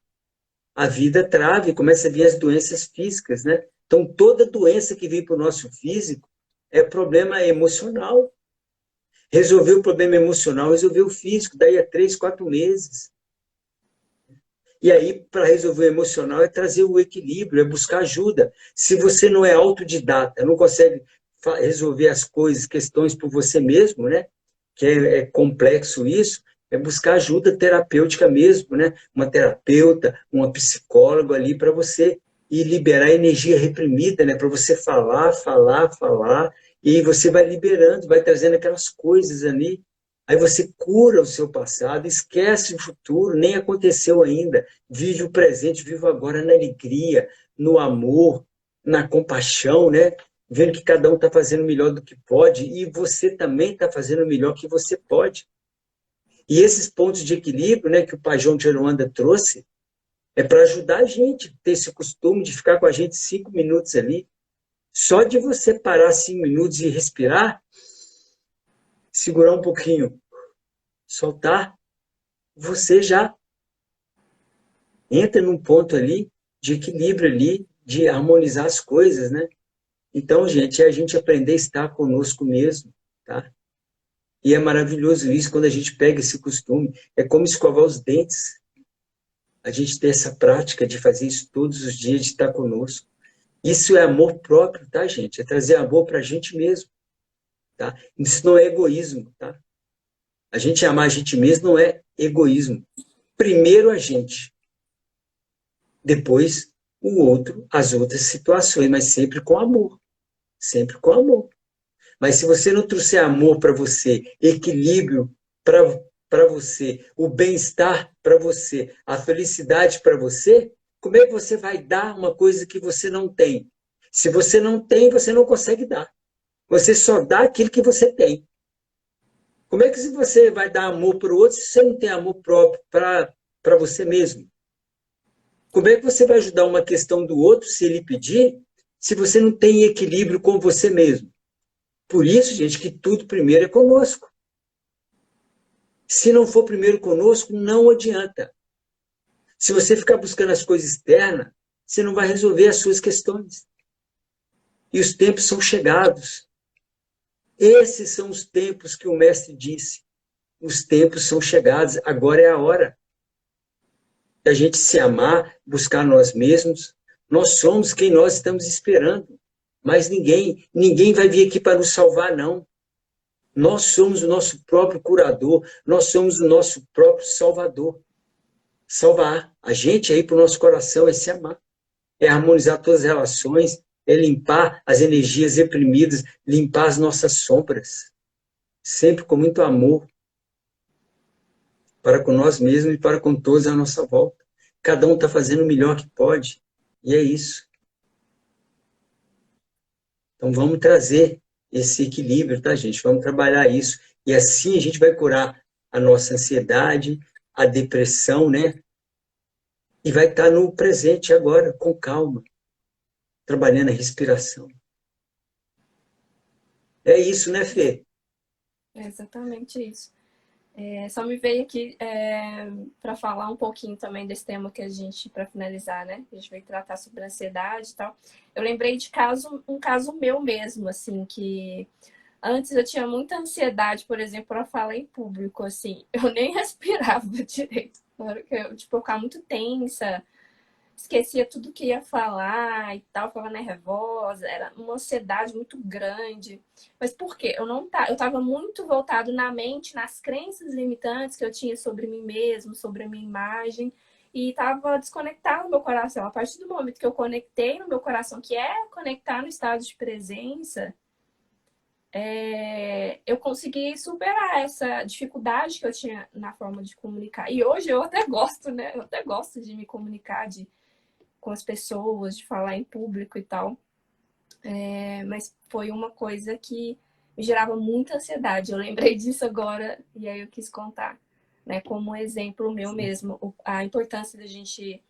A vida trava e começa a vir as doenças físicas, né? Então, toda doença que vem para o nosso físico é problema emocional. Resolver o problema emocional, resolver o físico, daí a 3, 4 meses. E aí, para resolver o emocional, é trazer o equilíbrio, é buscar ajuda. Se você não é autodidata, não consegue resolver as coisas, questões por você mesmo, né? Que é complexo isso, é buscar ajuda terapêutica mesmo, né? Uma terapeuta, uma psicóloga ali para você ir liberar a energia reprimida, né? Para você falar, falar, falar, e aí você vai liberando, vai trazendo aquelas coisas ali. Aí você cura o seu passado, esquece o futuro, nem aconteceu ainda. Vive o presente, vive agora na alegria, no amor, na compaixão, né? Vendo que cada um está fazendo o melhor do que pode e você também está fazendo o melhor que você pode. E esses pontos de equilíbrio, né, que o Pai João de Aruanda trouxe, é para ajudar a gente a ter esse costume de ficar com a gente 5 minutos ali. Só de você parar 5 minutos e respirar, segurar um pouquinho, soltar, você já entra num ponto ali de equilíbrio ali, de harmonizar as coisas, né? Então, gente, é a gente aprender a estar conosco mesmo, tá? E é maravilhoso isso quando a gente pega esse costume. É como escovar os dentes. A gente ter essa prática de fazer isso todos os dias, de estar conosco. Isso é amor próprio, tá, gente? É trazer amor para a gente mesmo, tá? Isso não é egoísmo, tá? A gente amar a gente mesmo não é egoísmo. Primeiro a gente, depois o outro, as outras situações, mas sempre com amor. Sempre com amor. Mas se você não trouxer amor para você, equilíbrio para você, o bem-estar para você, a felicidade para você, como é que você vai dar uma coisa que você não tem? Se você não tem, você não consegue dar. Você só dá aquilo que você tem. Como é que você vai dar amor para o outro se você não tem amor próprio para você mesmo? Como é que você vai ajudar uma questão do outro se ele pedir, se você não tem equilíbrio com você mesmo? Por isso, gente, que tudo primeiro é conosco. Se não for primeiro conosco, não adianta. Se você ficar buscando as coisas externas, você não vai resolver as suas questões. E os tempos são chegados. Esses são os tempos que o mestre disse. Os tempos são chegados, agora é a hora da gente se amar, buscar nós mesmos. Nós somos quem nós estamos esperando. Mas ninguém vai vir aqui para nos salvar, não. Nós somos o nosso próprio curador, nós somos o nosso próprio salvador. Salvar a gente aí para o nosso coração é se amar, é harmonizar todas as relações, é limpar as energias reprimidas, limpar as nossas sombras, sempre com muito amor, para com nós mesmos e para com todos à nossa volta. Cada um está fazendo o melhor que pode, e é isso. Então vamos trazer esse equilíbrio, tá, gente? Vamos trabalhar isso. E assim a gente vai curar a nossa ansiedade, a depressão, né? E vai estar no presente agora, com calma, trabalhando a respiração. É isso, né, Fê? É exatamente isso. Só me veio aqui para falar um pouquinho também desse tema que a gente, para finalizar, né? A gente vai tratar sobre ansiedade e tal. Eu lembrei de um caso meu mesmo, assim, que antes eu tinha muita ansiedade, por exemplo, para falar em público, assim. Eu nem respirava direito. Na hora que eu ficava muito tensa, esquecia tudo que ia falar e tal, ficava nervosa, era uma ansiedade muito grande. Mas por quê? Eu estava muito voltado na mente, nas crenças limitantes que eu tinha sobre mim mesmo, sobre a minha imagem, e estava desconectado no meu coração. A partir do momento que eu conectei no meu coração, que é conectar no estado de presença, eu consegui superar essa dificuldade que eu tinha na forma de comunicar. E hoje eu até gosto, né? Eu até gosto de me comunicar, com as pessoas, de falar em público e tal. Mas foi uma coisa que me gerava muita ansiedade. Eu lembrei disso agora e aí eu quis contar, né, como um exemplo meu mesmo, a importância da gente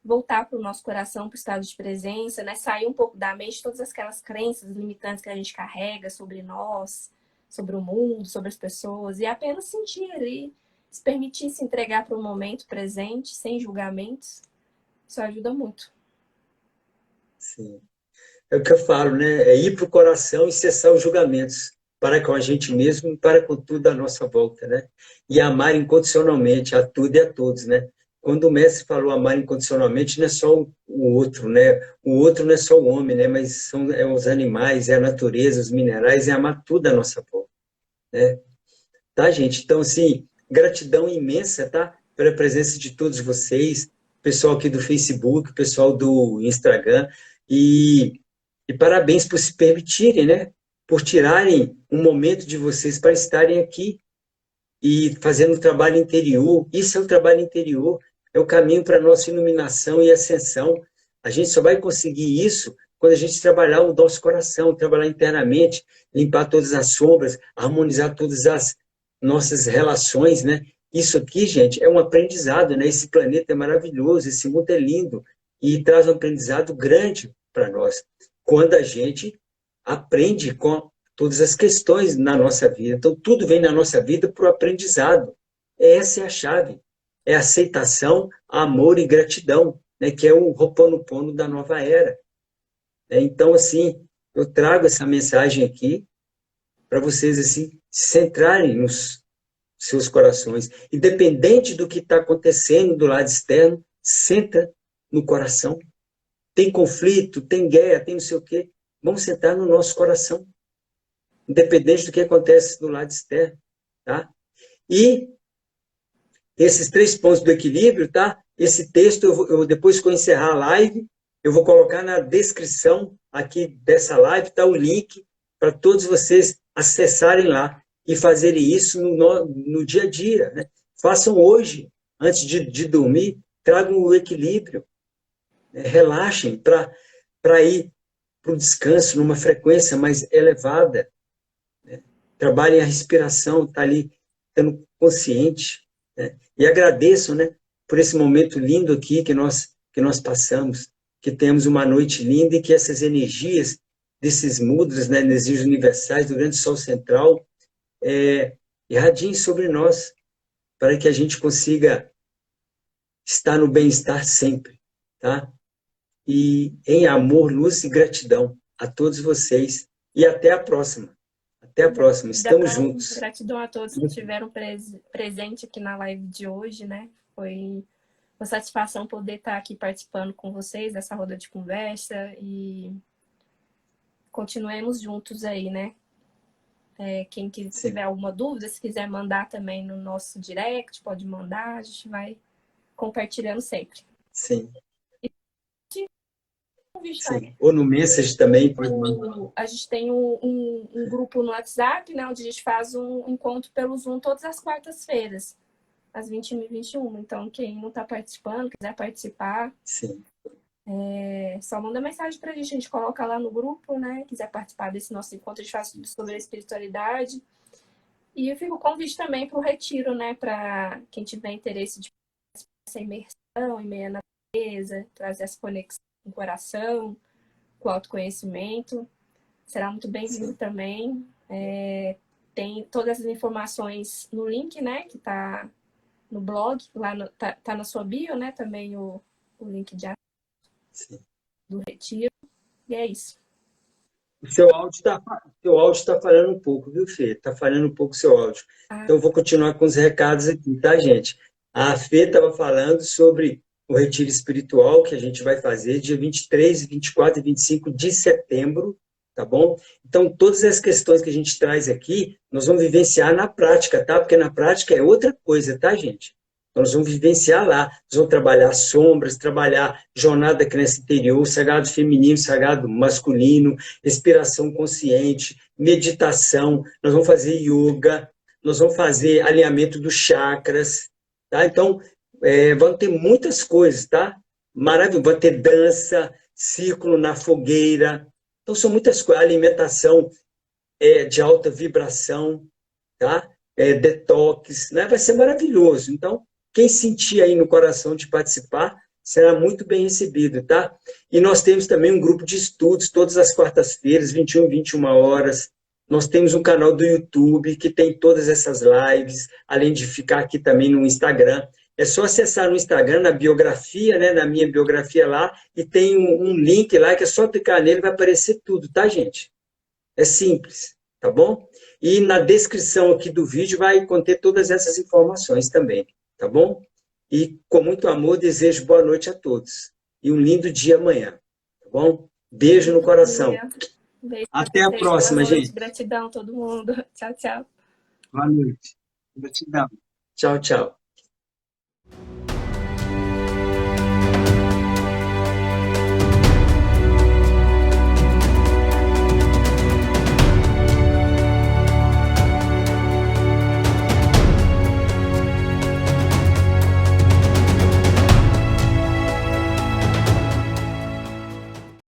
voltar para o nosso coração, para o estado de presença, né, sair um pouco da mente, todas aquelas crenças limitantes que a gente carrega sobre nós, sobre o mundo, sobre as pessoas, e apenas sentir ali, se permitir se entregar para o momento presente, sem julgamentos. Isso ajuda muito. Sim. É o que eu falo, né? É ir para o coração e cessar os julgamentos para com a gente mesmo e para com tudo à nossa volta, né? E amar incondicionalmente a tudo e a todos, né? quando o mestre falou amar incondicionalmente, não é só o outro, né? O outro não é só o homem, né? Mas são os animais, é a natureza, os minerais, é amar tudo à nossa volta, né? Tá, gente? Então, assim, gratidão imensa, tá? Pela presença de todos vocês, pessoal aqui do Facebook, pessoal do Instagram, e parabéns por se permitirem, né? Por tirarem um momento de vocês para estarem aqui e fazendo o trabalho interior. Isso é o trabalho interior, é o caminho para a nossa iluminação e ascensão. A gente só vai conseguir isso quando a gente trabalhar o nosso coração, trabalhar internamente, limpar todas as sombras, harmonizar todas as nossas relações, né? Isso aqui, gente, é um aprendizado, né? Esse planeta é maravilhoso, esse mundo é lindo e traz um aprendizado grande para nós. Quando a gente aprende com todas as questões na nossa vida. Então, tudo vem na nossa vida para o aprendizado. Essa é a chave. É aceitação, amor e gratidão, né? Que é o Ho'oponopono da nova era. Então, assim, eu trago essa mensagem aqui para vocês, assim, se centrarem nos seus corações. Independente do que está acontecendo do lado externo, senta no coração. Tem conflito, tem guerra, tem não sei o quê. Vamos sentar no nosso coração, independente do que acontece do lado externo, tá? E esses 3 pontos do equilíbrio, tá? Esse texto, depois que eu encerrar a live, eu vou colocar na descrição aqui dessa live, tá? O link para todos vocês acessarem lá e fazerem isso no dia a dia, né? Façam hoje, antes de dormir, tragam o equilíbrio, né? Relaxem para ir para o descanso numa frequência mais elevada. Trabalhem a respiração, tá ali, estando consciente, né? E agradeço, né, por esse momento lindo aqui que nós passamos, que temos uma noite linda e que essas energias desses mudras, né, energias universais do grande sol central, irradiem sobre nós, para que a gente consiga estar no bem-estar sempre, tá? E em amor, luz e gratidão a todos vocês. E até a próxima. Até a próxima. Estamos juntos. Gratidão a todos que estiveram presente aqui na live de hoje, né? Foi uma satisfação poder estar aqui participando com vocês dessa roda de conversa e continuemos juntos aí, né? Quem tiver alguma dúvida, se quiser mandar também no nosso direct, pode mandar, a gente vai compartilhando sempre. Sim. Sim. Ou no Message também. A gente tem um grupo no WhatsApp, né, onde a gente faz um encontro pelo Zoom todas as quartas-feiras, às 20h21. Então, quem não está participando, quiser participar, sim. Só manda mensagem para a gente coloca lá no grupo, né? Quiser participar desse nosso encontro, a gente faz tudo sobre a espiritualidade. E eu fico o convite também para o retiro, né? Para quem tiver interesse de fazer essa imersão em meia natureza, trazer essa conexão com o coração, com o autoconhecimento. Será muito bem-vindo também. Tem todas as informações no link, né? Que está no blog, lá tá na sua bio, né? Também o link de do retiro. E é isso. O seu áudio está falhando um pouco, viu, Fê? Está falhando um pouco o seu áudio. Então, eu vou continuar com os recados aqui, tá, gente? A Fê estava falando sobre o retiro espiritual que a gente vai fazer dia 23, 24 e 25 de setembro, tá bom? Então, todas as questões que a gente traz aqui, nós vamos vivenciar na prática, tá? Porque na prática é outra coisa, tá, gente? Então, nós vamos vivenciar lá, nós vamos trabalhar sombras, trabalhar jornada da criança interior, sagrado feminino, sagrado masculino, respiração consciente, meditação, nós vamos fazer yoga, nós vamos fazer alinhamento dos chakras, tá? Então, vão ter muitas coisas, tá? Maravilhoso, vai ter dança, círculo na fogueira, então são muitas coisas, alimentação de alta vibração, tá? Detox, né? Vai ser maravilhoso, então quem sentir aí no coração de participar, será muito bem recebido, tá? E nós temos também um grupo de estudos, todas as quartas-feiras, 21 e 21 horas. Nós temos um canal do YouTube, que tem todas essas lives, além de ficar aqui também no Instagram. É só acessar no Instagram, na biografia, né? Na minha biografia lá, e tem um link lá, que é só clicar nele, vai aparecer tudo, tá, gente? É simples, tá bom? E na descrição aqui do vídeo vai conter todas essas informações também. Tá bom? E com muito amor, desejo boa noite a todos. E um lindo dia amanhã. Tá bom? Beijo no coração. Beijo pra Até a vocês. próxima, Boa noite. gente. Gratidão a todo mundo. Tchau, tchau. Boa noite. Gratidão. Tchau, tchau.